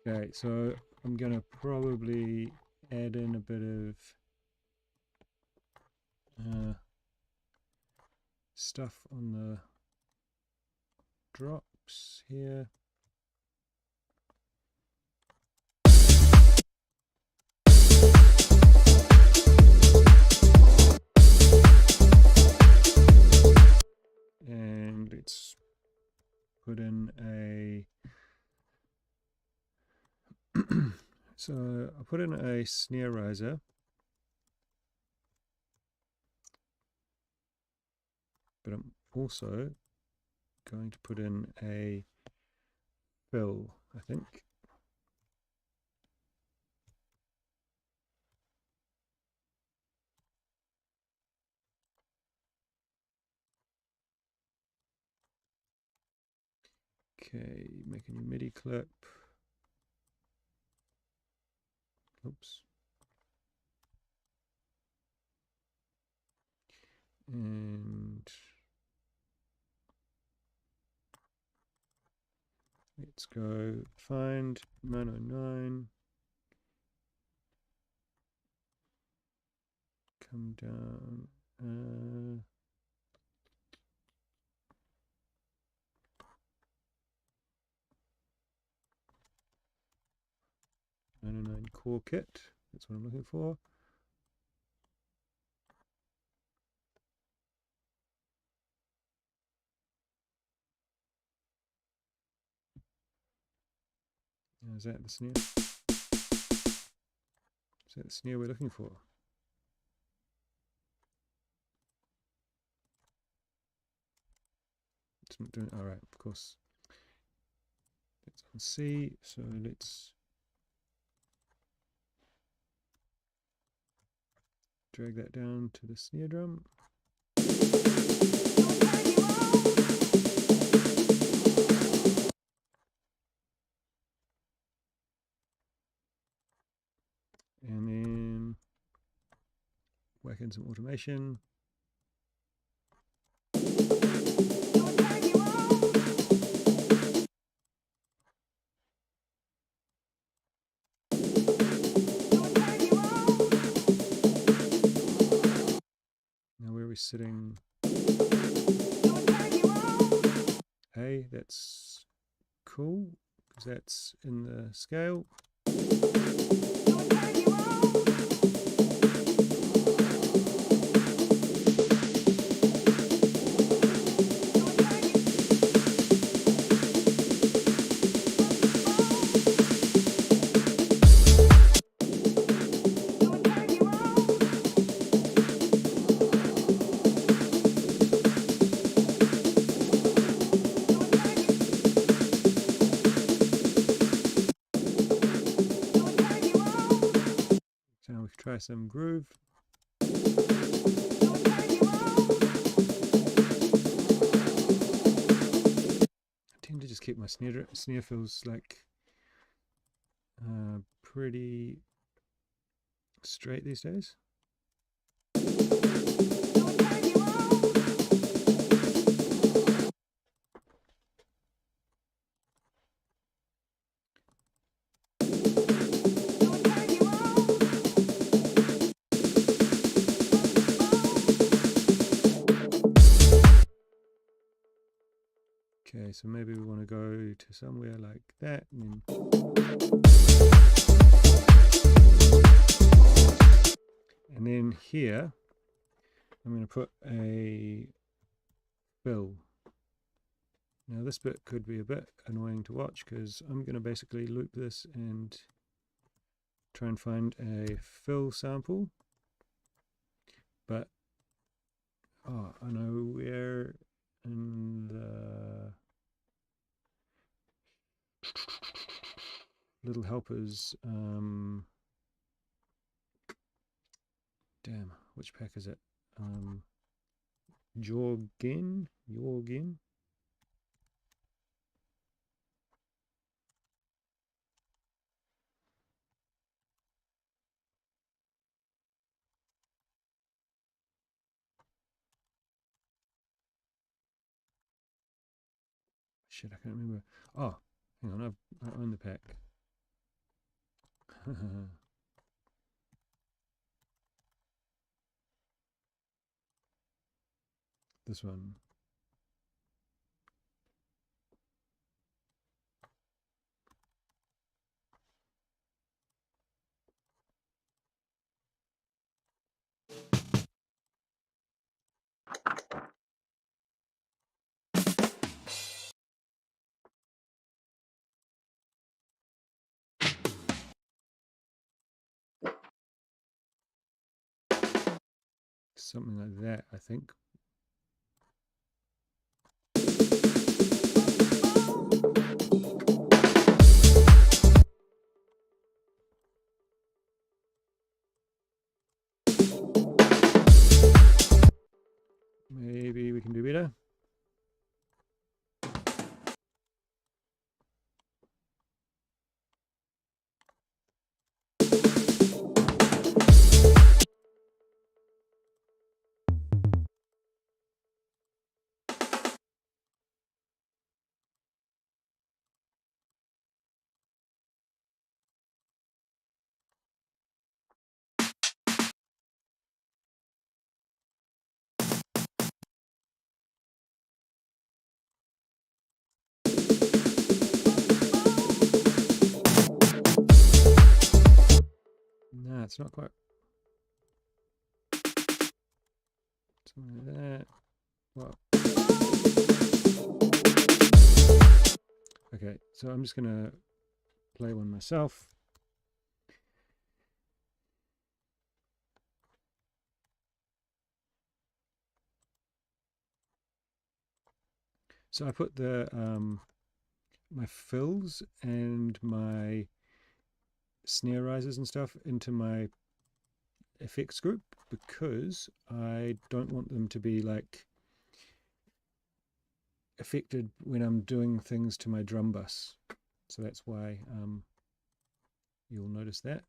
Okay, so I'm going to probably add in a bit of stuff on the drops here. And let's put in a so I'll put in a snare riser, but I'm also going to put in a fill, I think. Okay, make a new MIDI clip. Oops. And let's go find 909. Come down. 909 core kit, that's what I'm looking for. Is that the snare? Is that the snare we're looking for? It's not doing, alright, of course. It's on C, so let's drag that down to the snare drum. And then whack in some automation. Now where are we sitting? Hey, that's cool, because that's in the scale. some groove. Tend to just keep my snare fills like pretty straight these days. Okay, so maybe we want to go to somewhere like that, and then here I'm going to put a fill. Now this bit could be a bit annoying to watch because I'm going to basically loop this and try and find a fill sample, but I know where in the little helpers, damn, which pack is it? Jorgen. Shit, I can't remember. Oh, hang on, I own the pack. This one. Something like that, I think. Maybe we can do better. No, it's not quite. Something like that. Well. Okay, so I'm just gonna play one myself. So I put the my fills and my snare risers and stuff into my effects group because I don't want them to be like affected when I'm doing things to my drum bus. So that's why you'll notice that.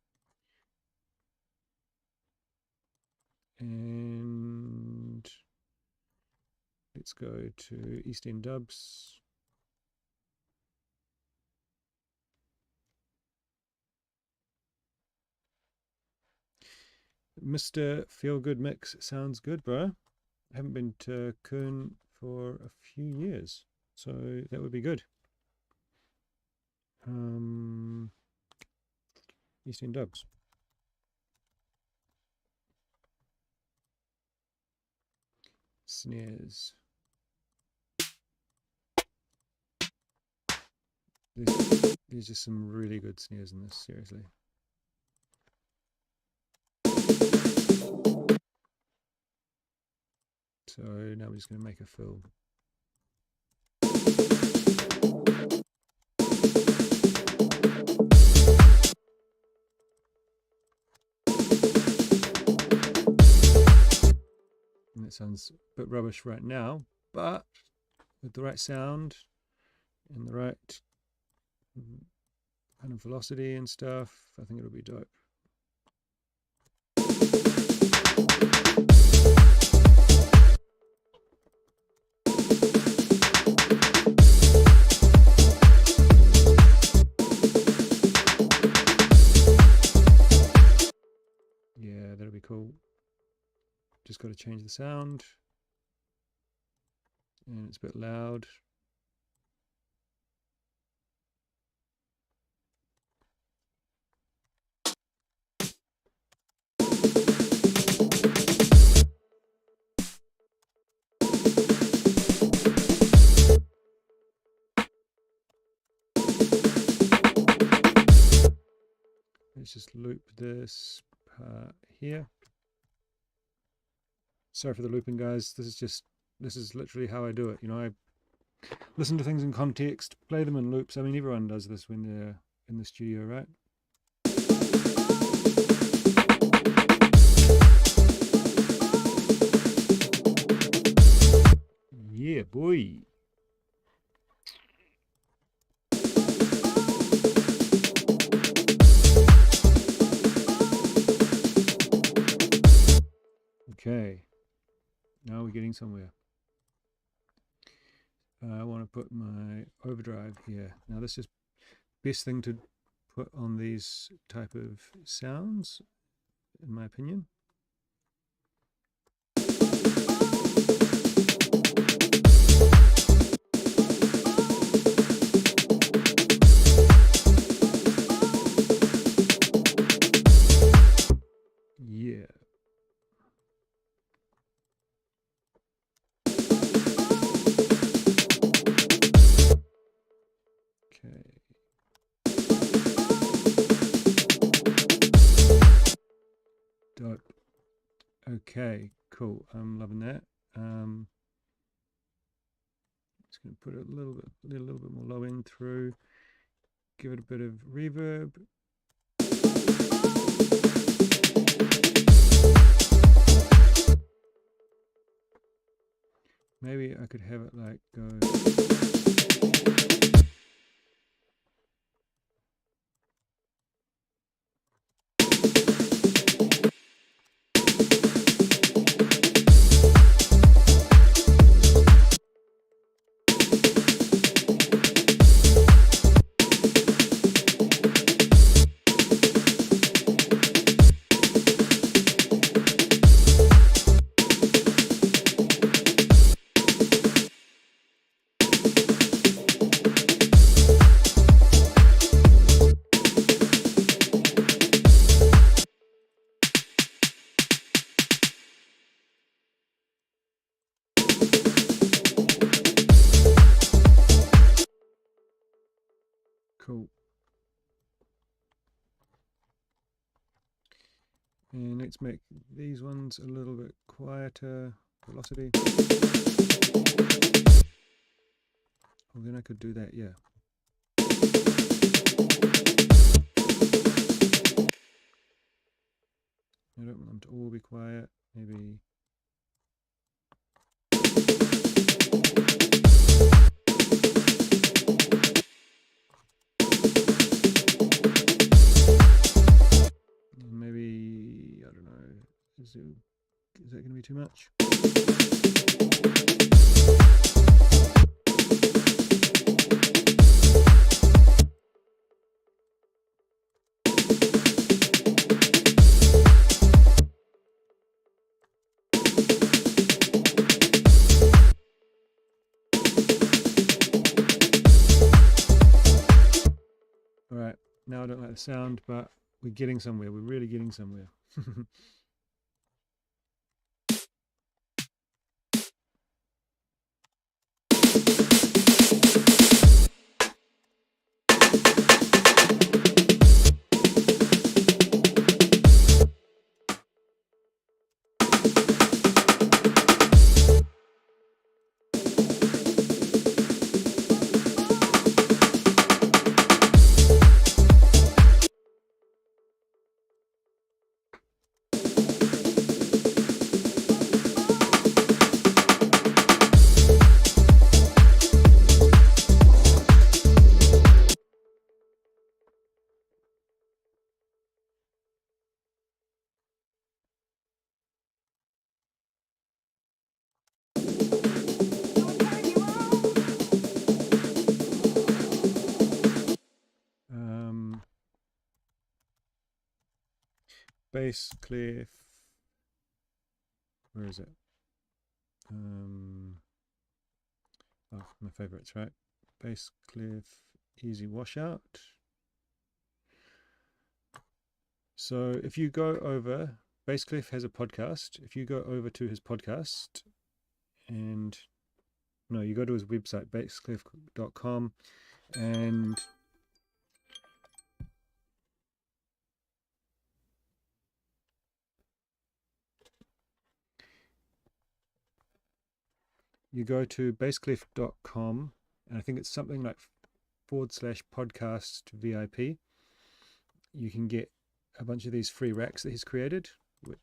And let's go to East End Dubs. Mr. Feel Good Mix sounds good, bro. I haven't been to Köln for a few years, so that would be good. East End Dubs. Snares. There's just some really good snares in this, seriously. So now we're just going to make a fill. it sounds a bit rubbish right now, but with the right sound and the right kind of velocity and stuff, I think it'll be dope. Yeah, that'll be cool. Just got to change the sound, and it's a bit loud. Let's just loop this part here. Sorry for the looping, guys. This is literally how I do it. You know, I listen to things in context, play them in loops. I mean, everyone does this when they're in the studio, right? Yeah, boy. Okay, now we're getting somewhere. I want to put my overdrive here. Now this is best thing to put on these type of sounds, in my opinion. Yeah. Dope. Okay, cool. I'm loving that. Just going to put a little bit more low end through. Give it a bit of reverb. Maybe I could have it like go. Cool. And let's make these ones a little bit quieter velocity. Well, then I could do that, yeah. I don't want them to all be quiet, maybe. Maybe, I don't know, is that going to be too much? Alright, now I don't like the sound, but we're getting somewhere. We're really getting somewhere. bass clef. Where is it? Oh, my favorites, right? Bass clef, easy washout. So if you go over, Bassclef has a podcast. If you go over to his podcast and no, you go to his website, bassclef.com, and you go to bassclef.com, and I think it's something like /podcast VIP. You can get a bunch of these free racks that he's created.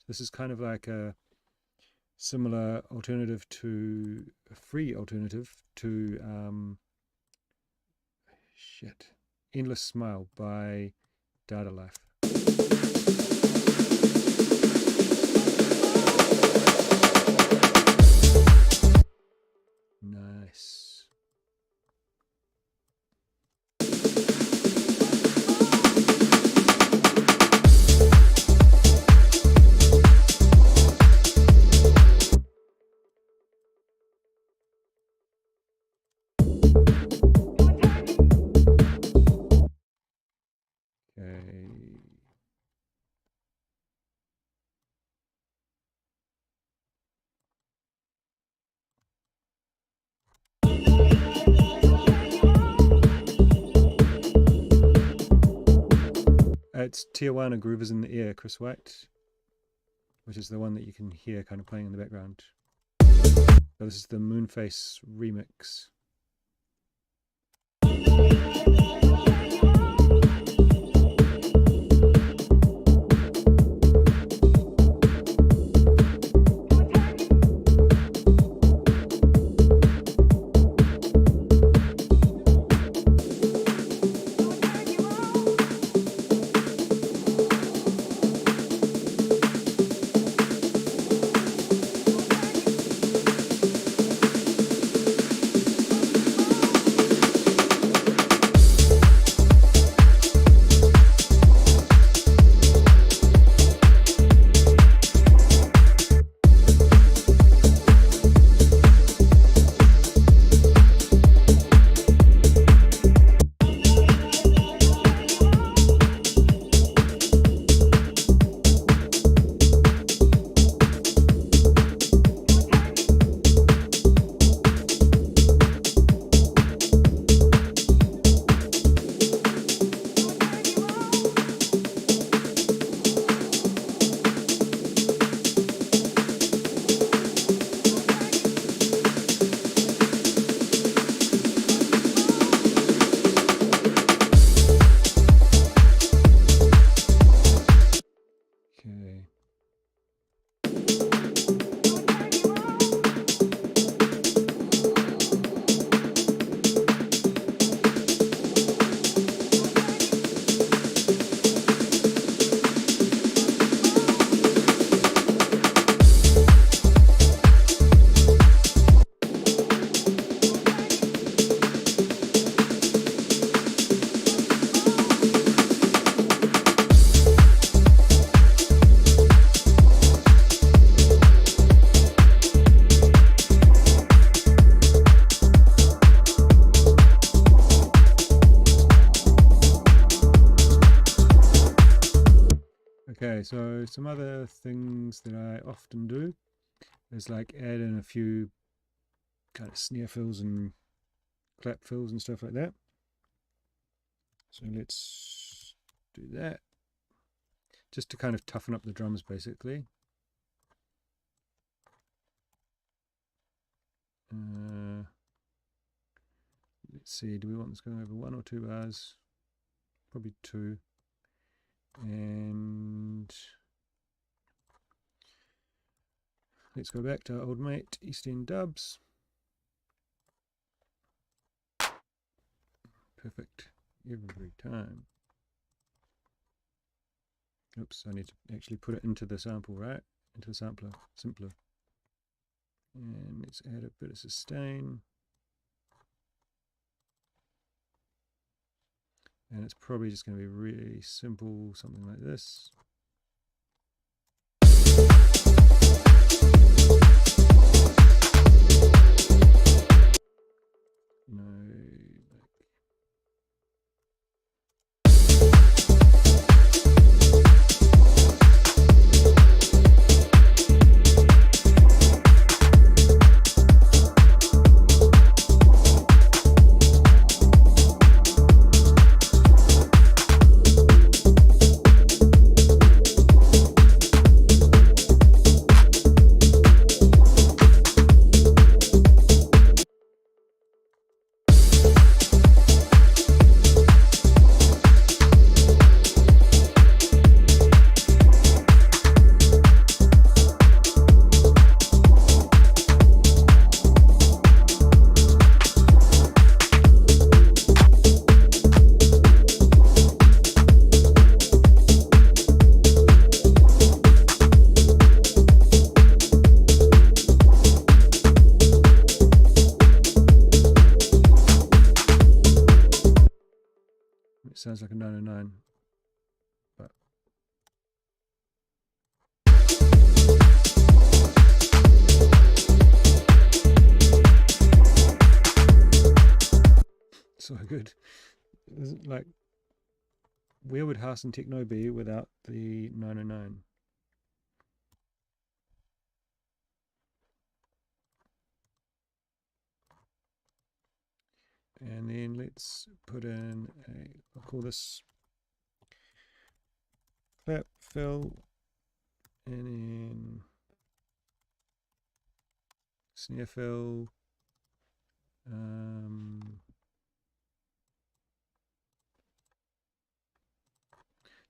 This is kind of like a similar alternative to a free alternative to Endless Smile by Data Life. Nice. It's Tijuana Groove is in the Air, Chris White, which is the one that you can hear kind of playing in the background. So this is the Moonface remix. Okay, so some other things that I often do is like add in a few kind of snare fills and clap fills and stuff like that. So let's do that, just to kind of toughen up the drums basically. Let's see, do we want this going over 1 or 2 bars? Probably 2. And let's go back to our old mate, East End Dubs. Perfect every time. Oops, I need to actually put it into the sample, right? Into the sampler, simpler. And let's add a bit of sustain. And it's probably just going to be really simple, something like this. sounds like a 909. But so good. Like, where would house and techno be without the 909? And then let's put in I'll call this clap fill, and then snare fill.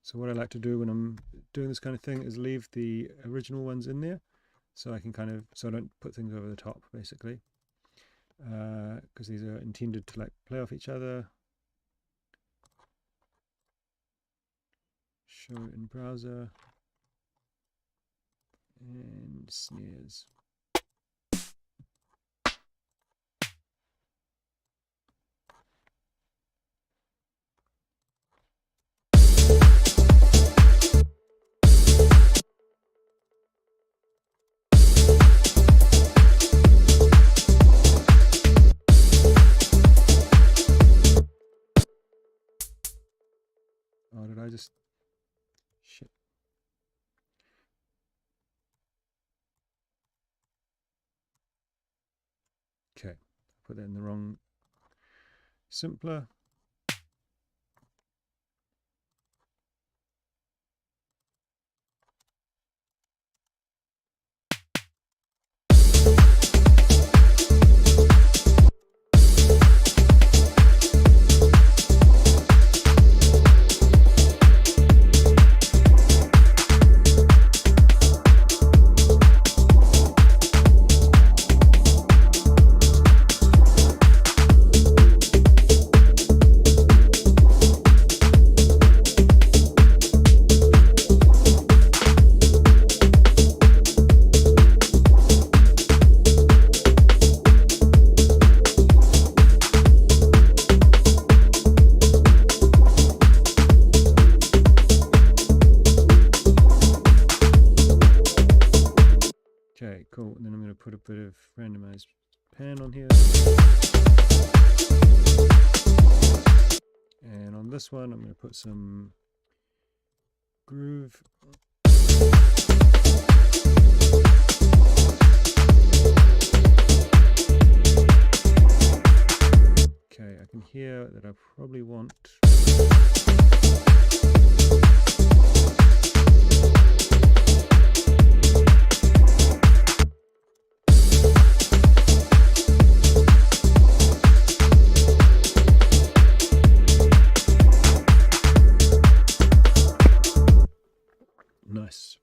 So what I like to do when I'm doing this kind of thing is leave the original ones in there, so I can so I don't put things over the top, basically, because these are intended to like play off each other. Show in browser and snares. Oh, did I just... Shit. Okay, put that in the wrong simpler. Okay, cool. And then I'm going to put a bit of randomized pan on here. And on this one, I'm going to put some groove. Okay, I can hear that I probably want... Nice.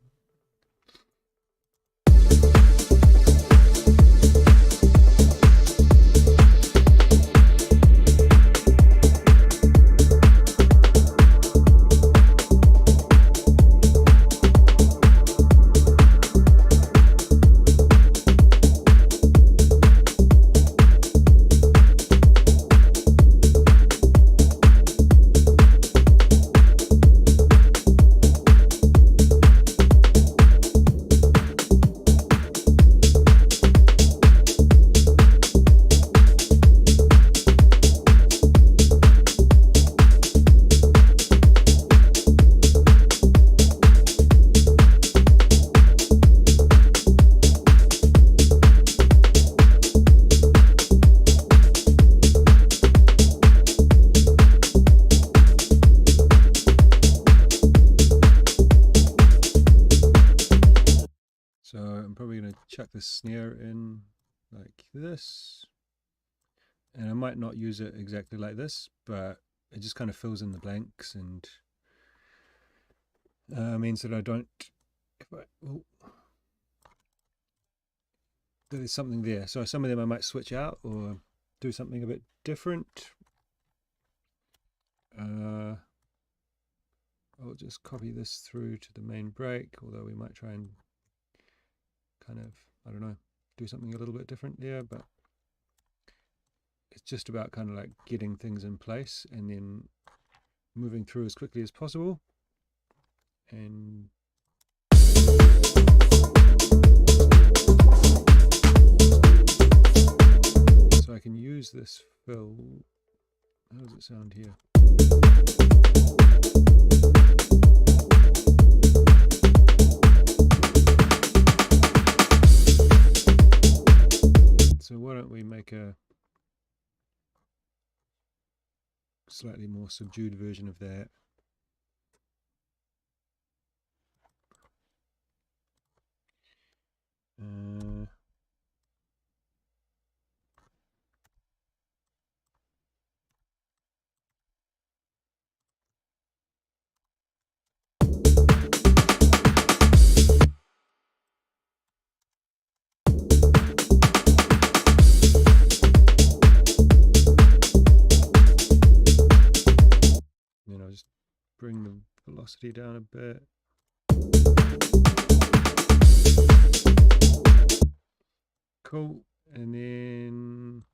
So I'm probably going to chuck the snare in like this, and I might not use it exactly like this, but it just kind of fills in the blanks and means that I don't, there's something there. So some of them I might switch out or do something a bit different. I'll just copy this through to the main break, although we might try and kind of, I don't know, do something a little bit different there, but it's just about kind of like getting things in place and then moving through as quickly as possible, and so I can use this fill. How does it sound here? So why don't we make a slightly more subdued version of that. Then I'll just bring the velocity down a bit. Cool. And then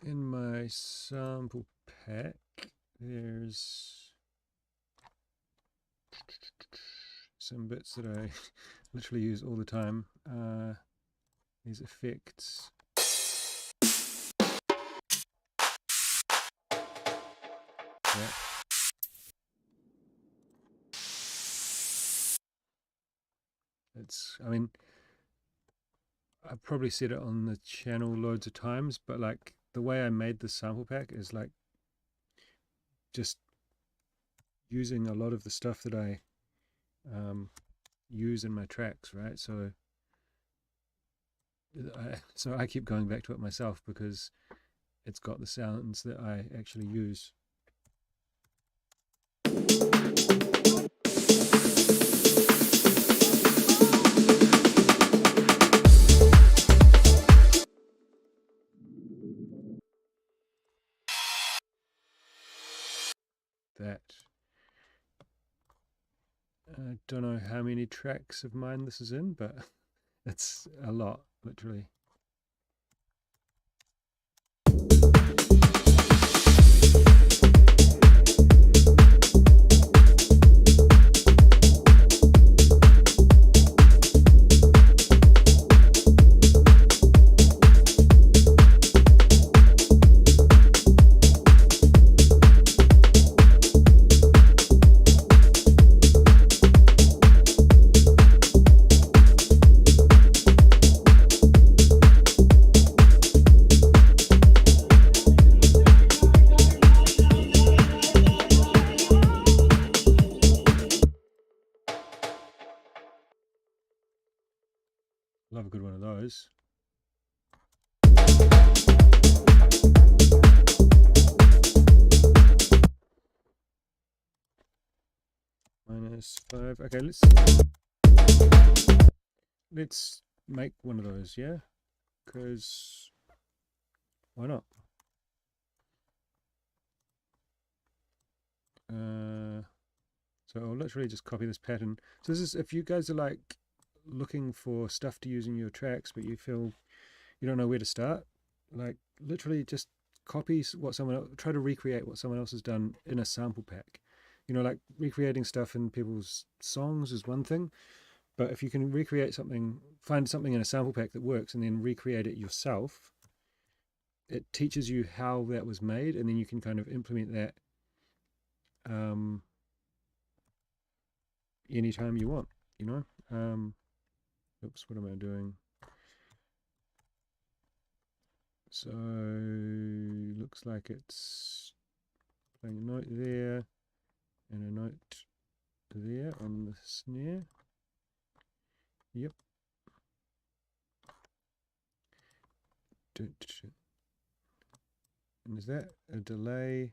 in my sample pack, there's some bits that I literally use all the time. These effects. Yeah. I mean, I've probably said it on the channel loads of times, but like the way I made this sample pack is like just using a lot of the stuff that I use in my tracks, right? So I keep going back to it myself because it's got the sounds that I actually use. That. I don't know how many tracks of mine this is in, but it's a lot, literally. Love a good one of those. -5. Okay, let's make one of those, yeah? Because why not? So I'll literally just copy this pattern. So this is, if you guys are like looking for stuff to use in your tracks, but you feel you don't know where to start, like literally just copy what someone else, try to recreate what someone else has done in a sample pack. You know, like recreating stuff in people's songs is one thing, but if you can recreate something, find something in a sample pack that works and then recreate it yourself, it teaches you how that was made, and then you can kind of implement that anytime you want, you know. Oops, what am I doing? So looks like it's playing a note there and a note there on the snare. Yep. And is that a delay?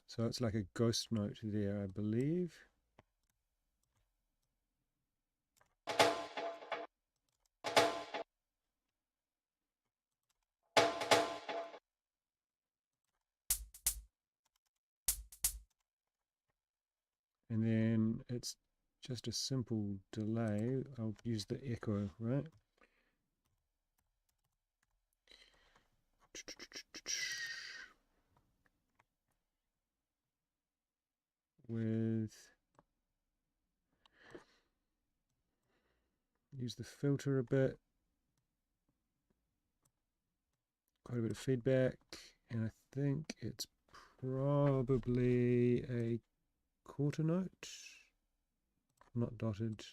So it's like a ghost note there, I believe. And then it's just a simple delay. I'll use the echo, right? With use the filter a bit, quite a bit of feedback, and I think it's probably a quarter note, not dotted.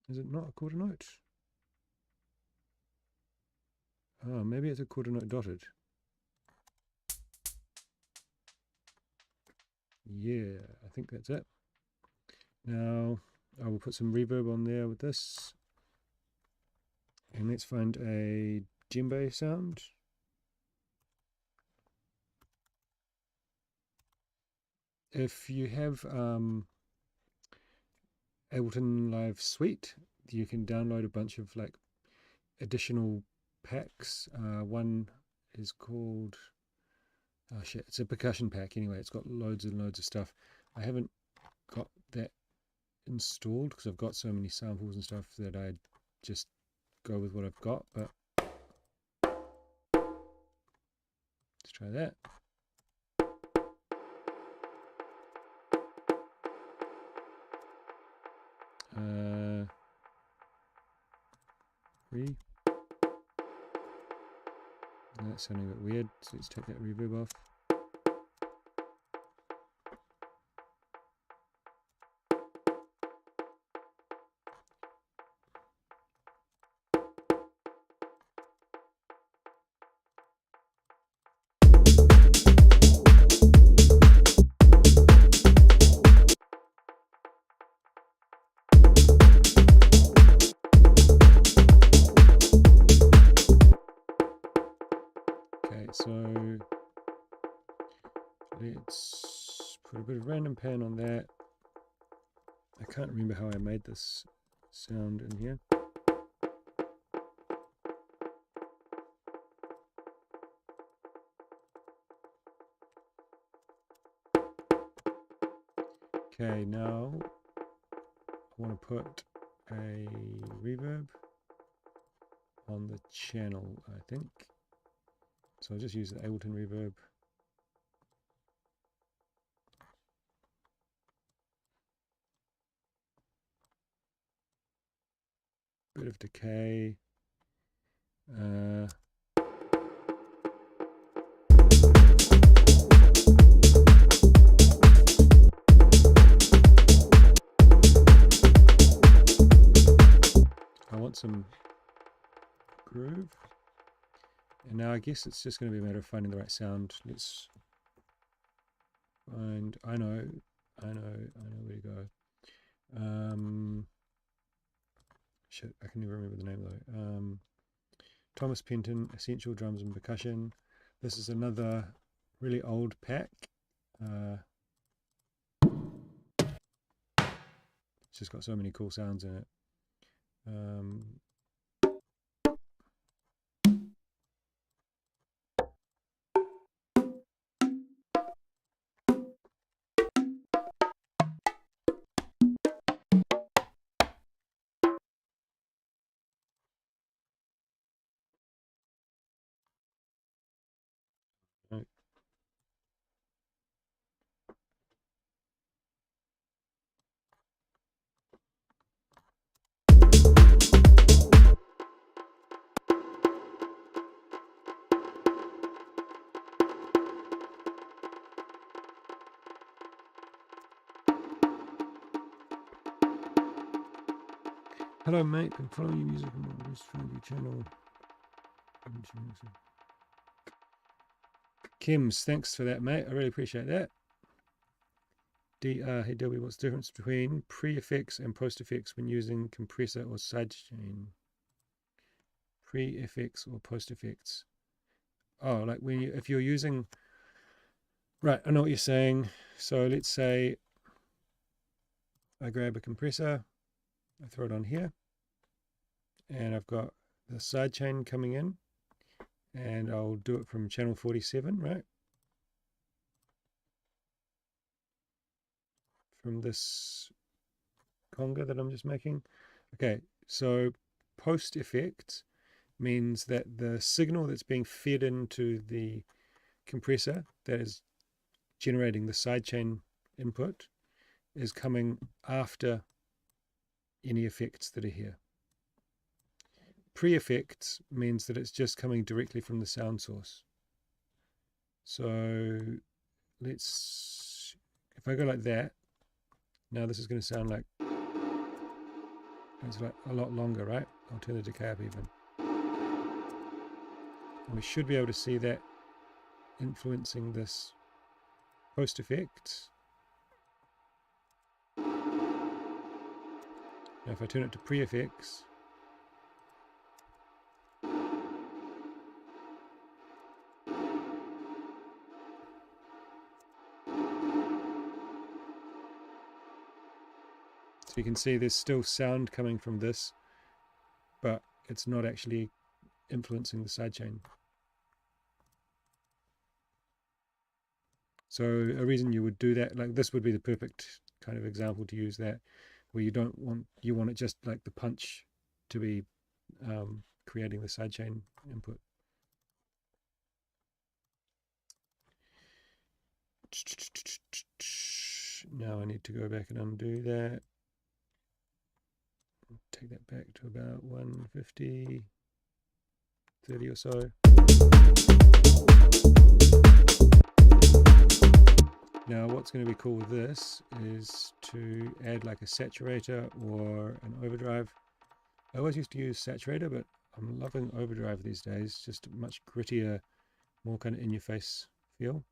Is it not a quarter note? Oh, maybe it's a quarter note dotted. Yeah, I think that's it. Now I will put some reverb on there with this. And let's find a djembe sound. If you have Ableton Live Suite, you can download a bunch of like additional packs. One is called, oh shit, it's a percussion pack anyway. It's got loads and loads of stuff. I haven't got that installed because I've got so many samples and stuff that I just go with what I've got, but let's try that. That's sounding a bit weird, so let's take that reverb off. So let's put a bit of random pan on that. I can't remember how I made this sound in here. Okay, now I want to put a reverb on the channel, I think. So I'll just use the Ableton reverb. Bit of decay. I want some groove. And now I guess it's just going to be a matter of finding the right sound. Let's find, I know where to go. Shit, I can never remember the name though. Thomas Penton, Essential Drums and Percussion. This is another really old pack. It's just got so many cool sounds in it. Right. Hello mate, been following your music and just found your channel. Kims, thanks for that mate, I really appreciate that. Hey Dobby, what's the difference between pre-effects and post-effects when using compressor or sidechain? Pre-effects or post-effects? Oh, like when you, if you're using, right, I know what you're saying. So let's say I grab a compressor, I throw it on here, and I've got the sidechain coming in, and I'll do it from channel 47, right? From this conga that I'm just making. Okay, so post effect means that the signal that's being fed into the compressor that is generating the sidechain input is coming after any effects that are here. Pre-effects means that it's just coming directly from the sound source. So let's, if I go like that, now this is going to sound like, it's like a lot longer, right? I'll turn the decay up even. And we should be able to see that influencing this post effect. Now if I turn it to pre-effects, so you can see there's still sound coming from this, but it's not actually influencing the sidechain. So a reason you would do that, like this would be the perfect kind of example to use that, where you don't want, you want it just like the punch to be creating the sidechain input. Now I need to go back and undo that. Take that back to about 150, 30 or so. Now what's going to be cool with this is to add like a saturator or an overdrive. I always used to use saturator, but I'm loving overdrive these days, just a much grittier, more kind of in your face feel.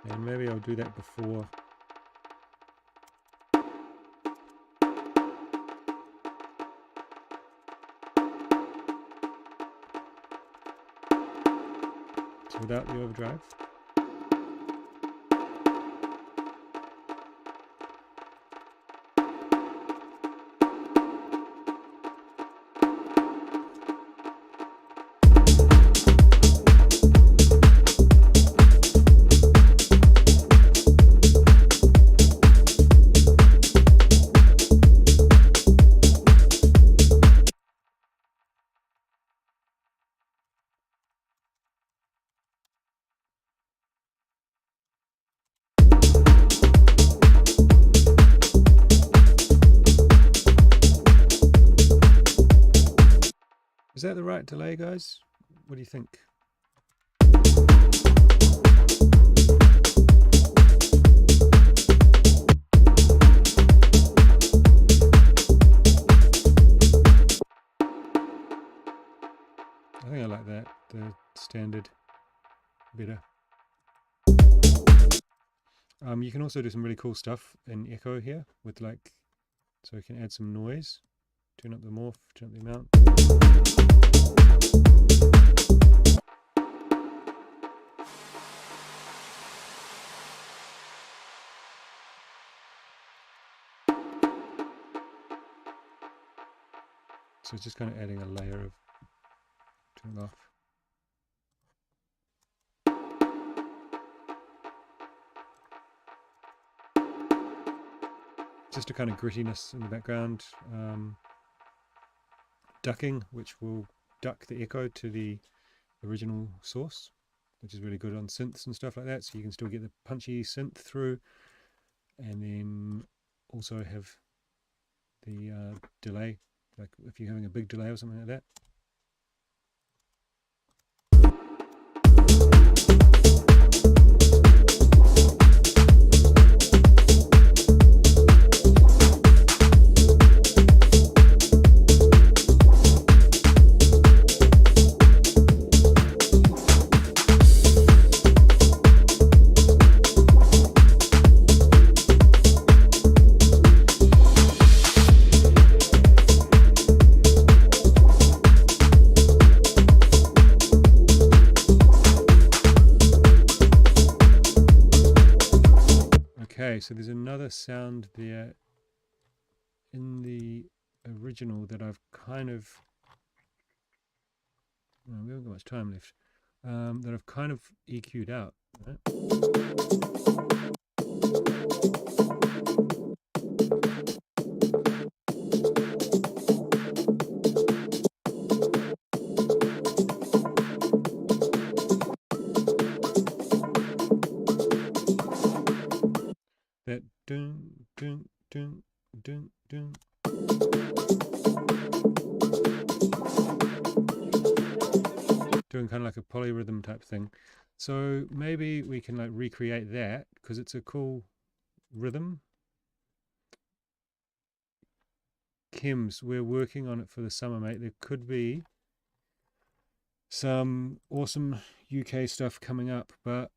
And maybe I'll do that before. So without the overdrive. Is that the right delay, guys? What do you think? I think I like that, the standard better. You can also do some really cool stuff in echo here with like, so you can add some noise, turn up the morph, turn up the amount. So it's just kind of adding a layer of turn off. Just a kind of grittiness in the background. Ducking, which will duck the echo to the original source, which is really good on synths and stuff like that, so you can still get the punchy synth through, and then also have the delay, like if you're having a big delay or something like that. so there's another sound there in the original that I've kind of, well, we haven't got much time left, that I've kind of EQ'd out, right? That dun dun dun dun dun. Doing kind of like a polyrhythm type thing. So maybe we can like recreate that because it's a cool rhythm. Chems, we're working on it for the summer, mate. There could be some awesome UK stuff coming up, but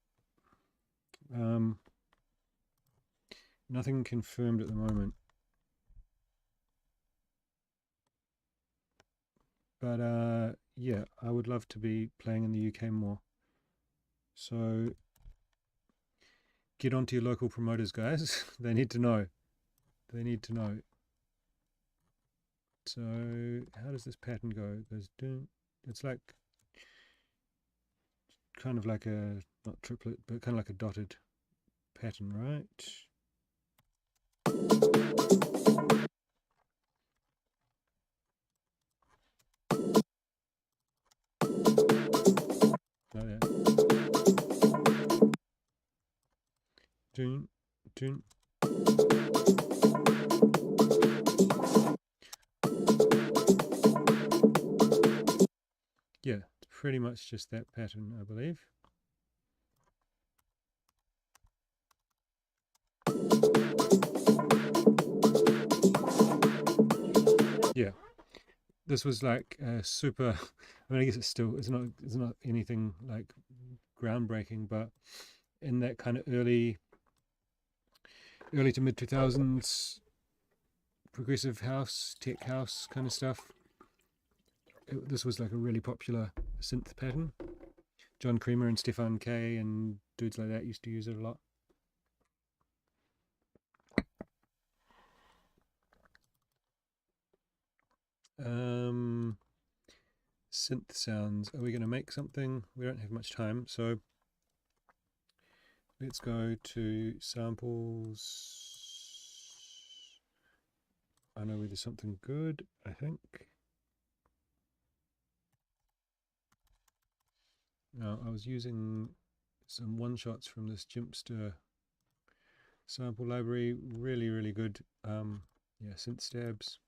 nothing confirmed at the moment. But yeah, I would love to be playing in the UK more. So get onto your local promoters, guys. They need to know. They need to know. So how does this pattern go? It goes dun. It's like kind of like a, not triplet, but kind of like a dotted pattern, right? Like that. Dun, dun. Yeah, it's pretty much just that pattern, I believe. Yeah, this was like a super, I mean, I guess it's not anything like groundbreaking, but in that kind of early to mid 2000s progressive house, tech house kind of stuff, this was like a really popular synth pattern. John Creamer and Stefan K and dudes like that used to use it a lot. Synth sounds. Are we going to make something? We don't have much time, so let's go to samples. I know where there's something good, I think. Now, I was using some one-shots from this Jimpster sample library. Really, really good. Yeah, synth stabs.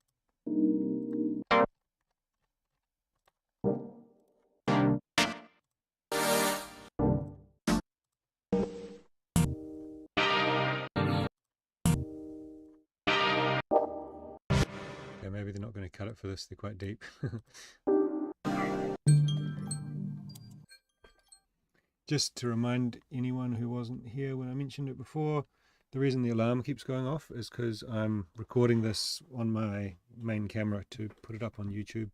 Yeah, maybe they're not going to cut it for this. They're quite deep. Just to remind anyone who wasn't here when I mentioned it before, the reason the alarm keeps going off is because I'm recording this on my main camera to put it up on YouTube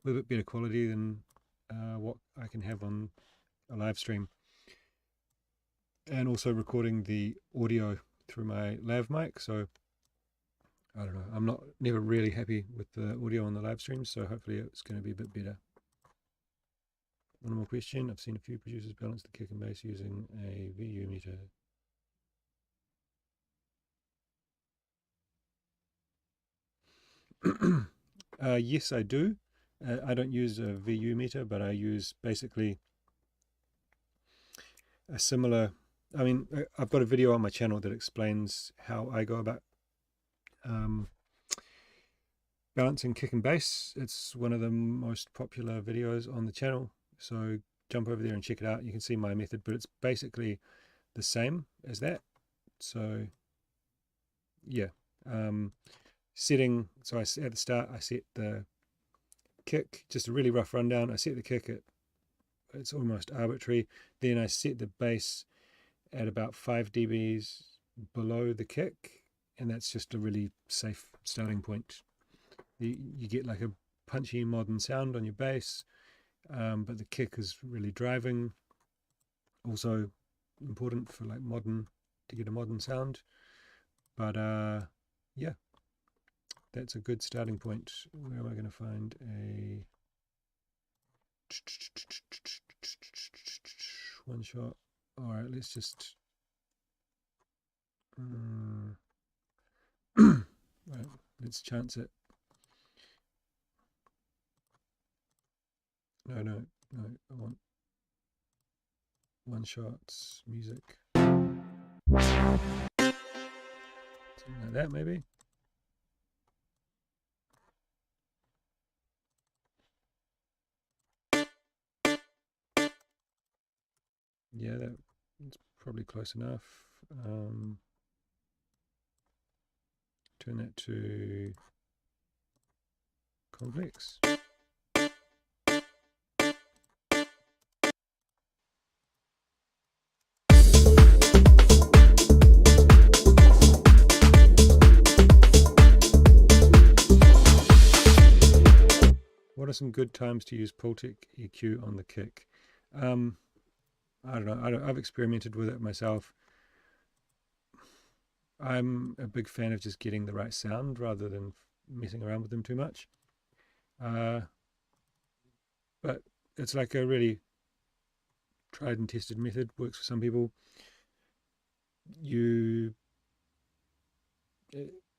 with a bit better quality than what I can have on a live stream. And also recording the audio through my lav mic, so I don't know, I'm never really happy with the audio on the live stream, so hopefully it's going to be a bit better. One more question. I've seen a few producers balance the kick and bass using a VU meter. Yes, I do. I don't use a VU meter, but I use basically a similar, I mean, I've got a video on my channel that explains how I go about balancing kick and bass. It's one of the most popular videos on the channel, so jump over there and check it out. You can see my method, but it's basically the same as that. So yeah, setting, so at the start I set the kick, just a really rough rundown. I set the kick at, it's almost arbitrary, then I set the bass at about 5 dBs below the kick, and that's just a really safe starting point. You get like a punchy modern sound on your bass, but the kick is really driving. Also important for like modern, to get a modern sound. But yeah, that's a good starting point. Where am I going to find a one shot? All right, let's just right, let's chance it. No, I want one shots music. Something like that, maybe. Yeah, that's probably close enough. Turn that to complex. What are some good times to use Pultec EQ on the kick? I don't know. I've experimented with it myself. I'm a big fan of just getting the right sound rather than messing around with them too much. But it's like a really tried and tested method. Works for some people. You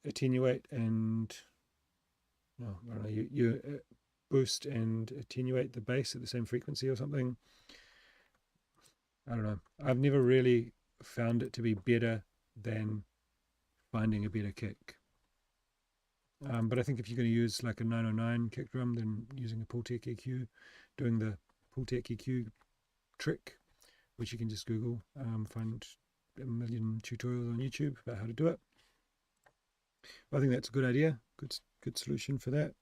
attenuate and I don't know. You boost and attenuate the bass at the same frequency or something. I don't know. I've never really found it to be better than finding a better kick. But I think if you're going to use like a 909 kick drum, then using a Pultec EQ, doing the Pultec EQ trick, which you can just Google, find a million tutorials on YouTube about how to do it. I think that's a good idea, good solution for that.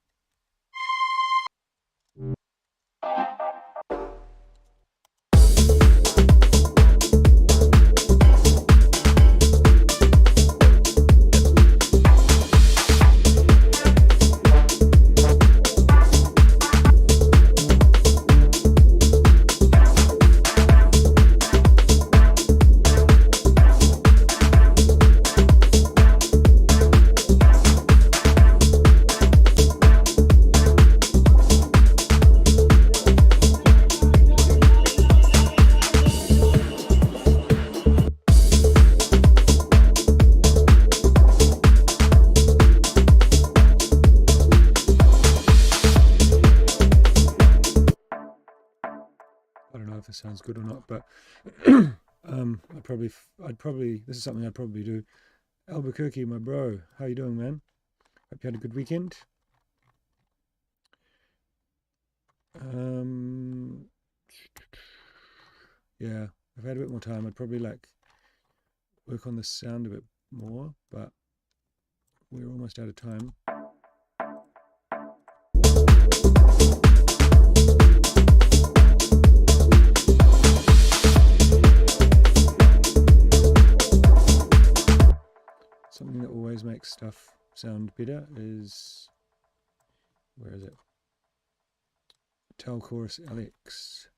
I don't know if this sounds good or not, but I'd probably this is something I'd probably do. Albuquerque, my bro, how you doing, man? Hope you had a good weekend. Yeah, if I had a bit more time, I'd probably like work on the sound a bit more, but we're almost out of time. Something that always makes stuff sound better is, where is it? Tel Chorus LX.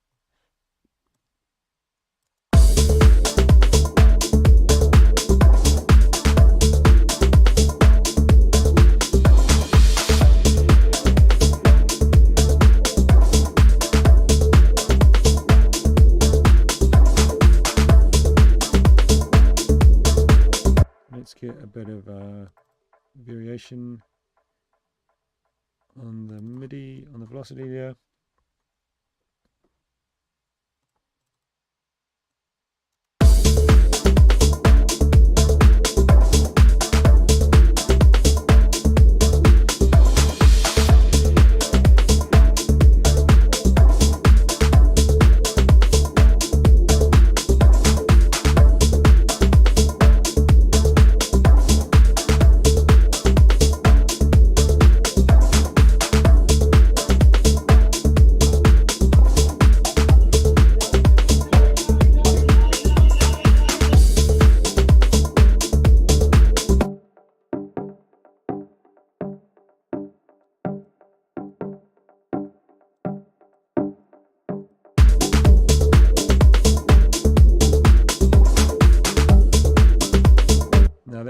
Let's get a bit of variation on the MIDI, on the velocity there.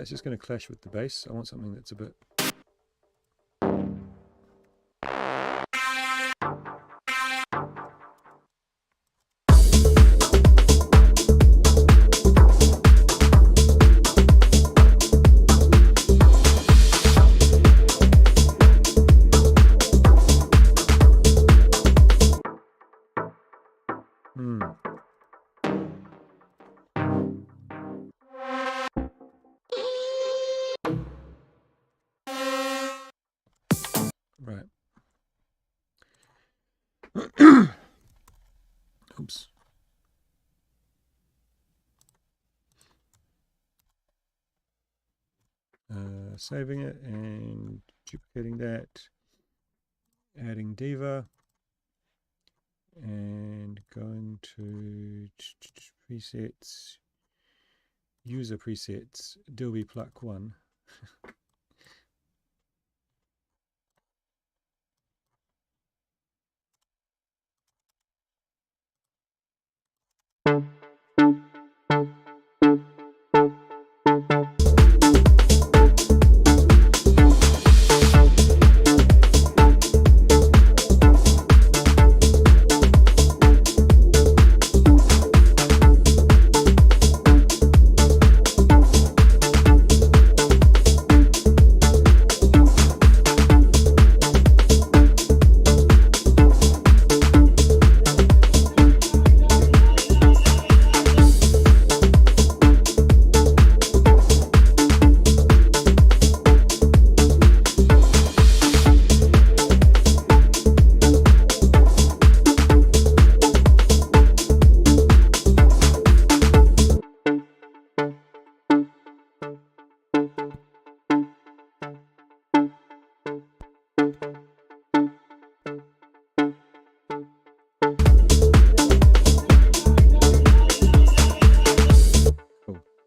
that's just going to clash with the bass. I want something that's a bit... Right. Oops. Saving it and duplicating that, adding Diva, and going to presets, user presets, Dilby Pluck 1.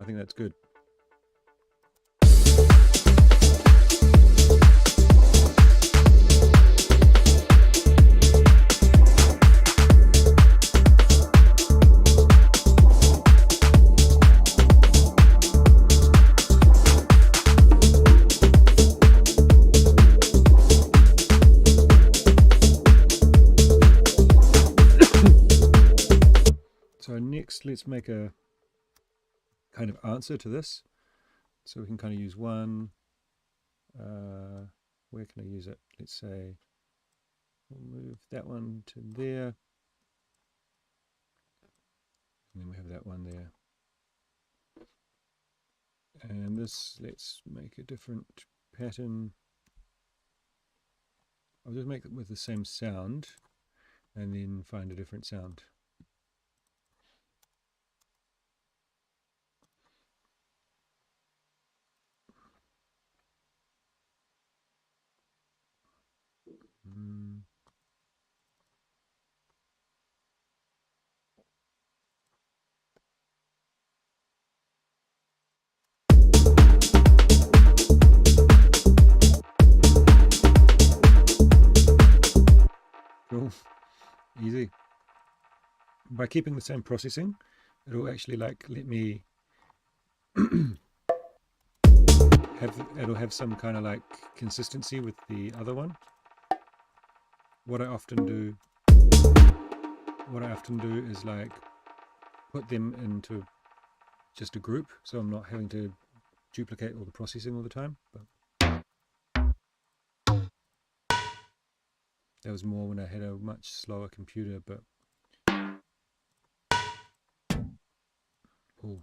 That's good. So next, let's make a kind of answer to this. So we can kind of use one. Where can I use it? Let's say we'll move that one to there. And then we have that one there. And this, let's make a different pattern. I'll just make it with the same sound and then find a different sound. Cool. Easy. By keeping the same processing, it'll actually like let me it'll have some kind of like consistency with the other one. What I often do is like put them into just a group, so I'm not having to duplicate all the processing all the time. But that was more when I had a much slower computer, but ooh.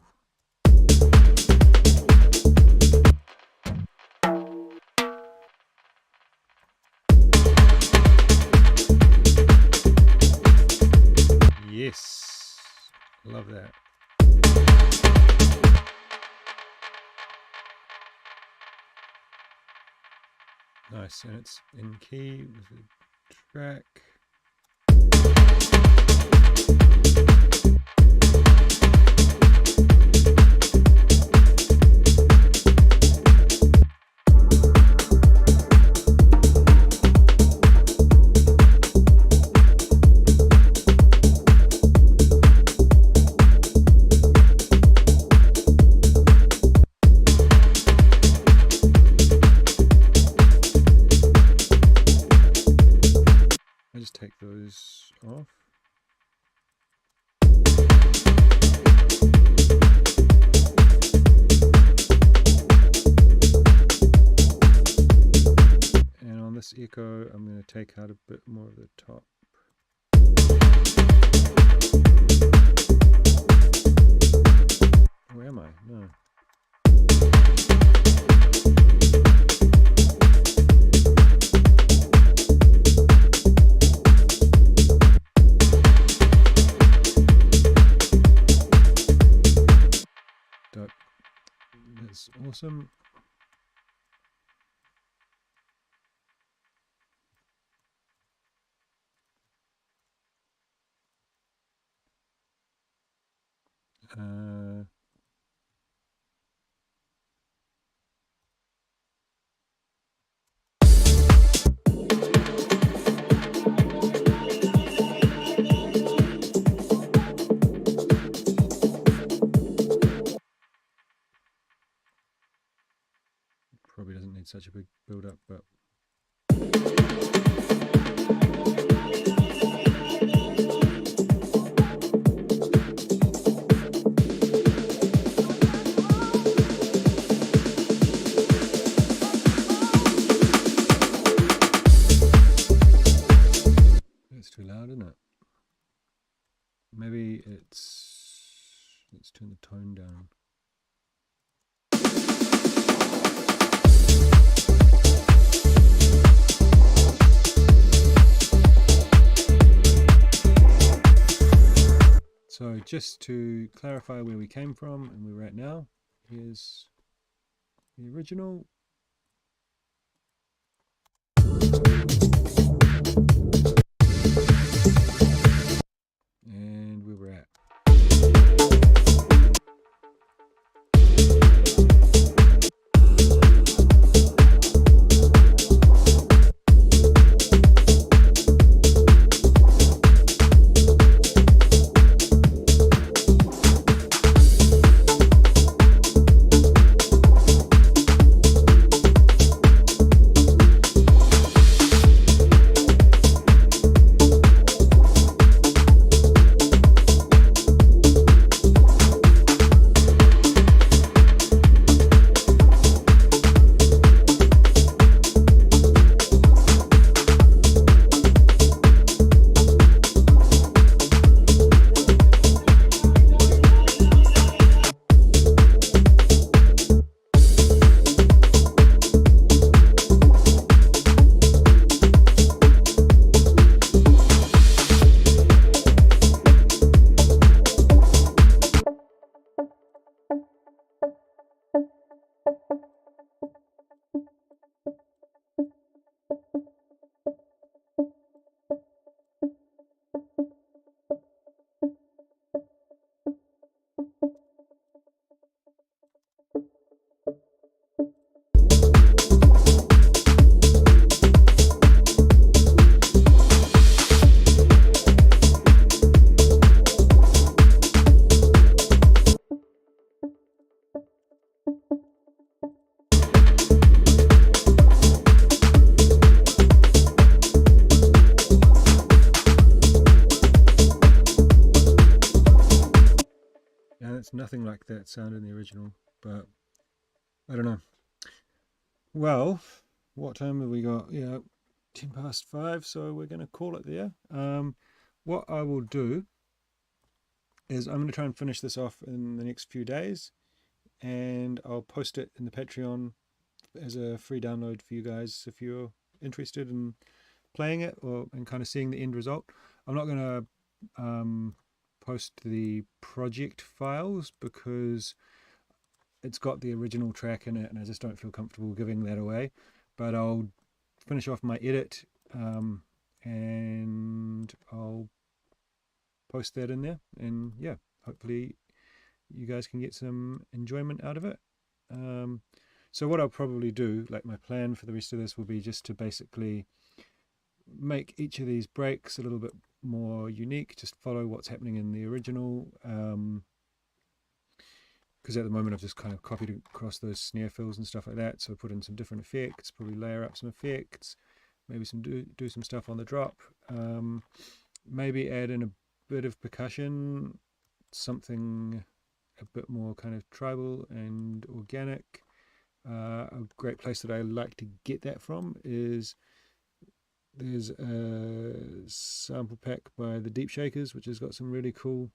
Yes, love that. Nice, and it's in key with the track. take those off. And on this echo, I'm going to take out a bit more of the top. Where am I? No. That's awesome. Probably doesn't need such a big build up, but it's too loud, isn't it? Maybe let's turn the tone down. So just to clarify where we came from and where we're at now, here's the original. And where we're at. Nothing like that sound in the original, but I don't know. Well, what time have we got? Yeah, 5:10, so we're going to call it there. What I will do is I'm going to try and finish this off in the next few days, and I'll post it in the Patreon as a free download for you guys if you're interested in playing it and kind of seeing the end result. I'm not going to post the project files because it's got the original track in it and I just don't feel comfortable giving that away, but I'll finish off my edit and I'll post that in there, and yeah, hopefully you guys can get some enjoyment out of it. So what I'll probably do, like my plan for the rest of this, will be just to basically make each of these breaks a little bit more unique, just follow what's happening in the original, because at the moment I've just kind of copied across those snare fills and stuff like that, so put in some different effects, probably layer up some effects, maybe do some stuff on the drop, maybe add in a bit of percussion, something a bit more kind of tribal and organic. A great place that I like to get that from is there's a sample pack by the Deep Shakers, which has got some really cool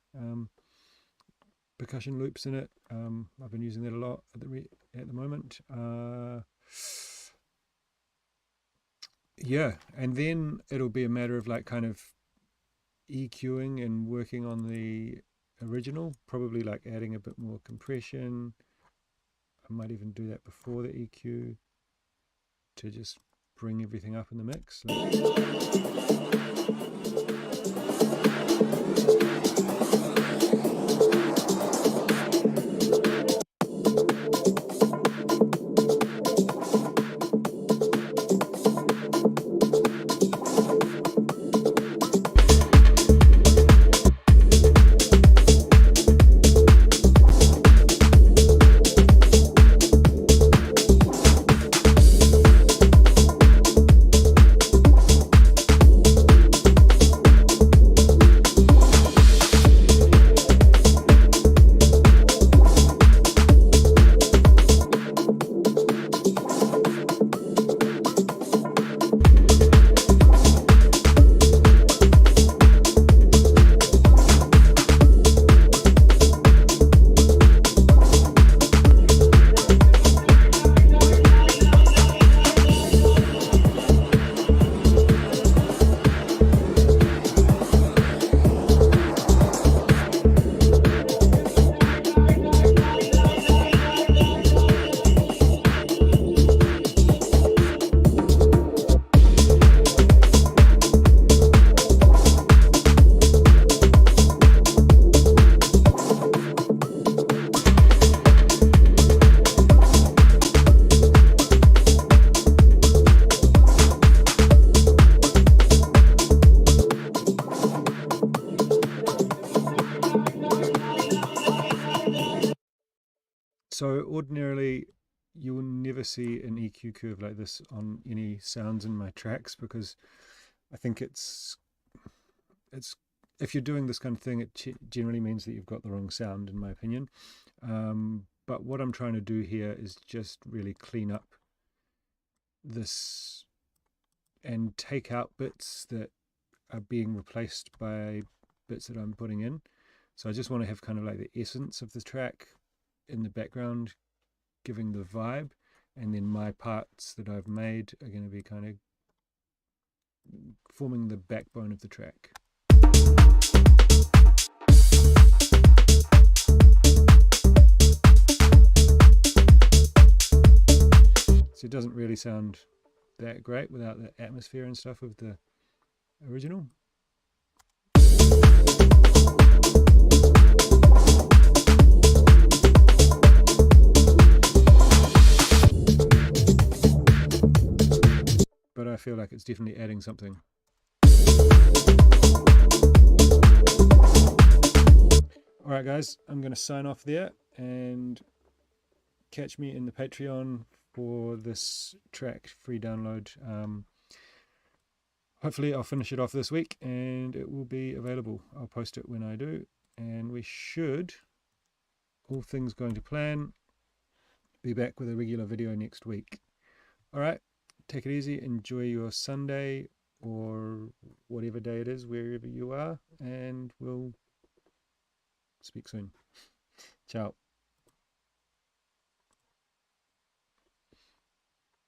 percussion loops in it. I've been using that a lot at the moment. Yeah, and then it'll be a matter of like kind of EQing and working on the original, probably like adding a bit more compression. I might even do that before the EQ to just bring everything up in the mix. So ordinarily you will never see an EQ curve like this on any sounds in my tracks, because I think it's if you're doing this kind of thing, it generally means that you've got the wrong sound, in my opinion. But what I'm trying to do here is just really clean up this and take out bits that are being replaced by bits that I'm putting in. So I just want to have kind of like the essence of the track in the background giving the vibe, and then my parts that I've made are going to be kind of forming the backbone of the track. So it doesn't really sound that great without the atmosphere and stuff of the original. But I feel like it's definitely adding something. Alright guys, I'm going to sign off there and catch me in the Patreon for this track free download. Hopefully I'll finish it off this week and it will be available. I'll post it when I do, and we should, all things going to plan, be back with a regular video next week. Alright, take it easy, enjoy your Sunday or whatever day it is wherever you are, and we'll speak soon. Ciao.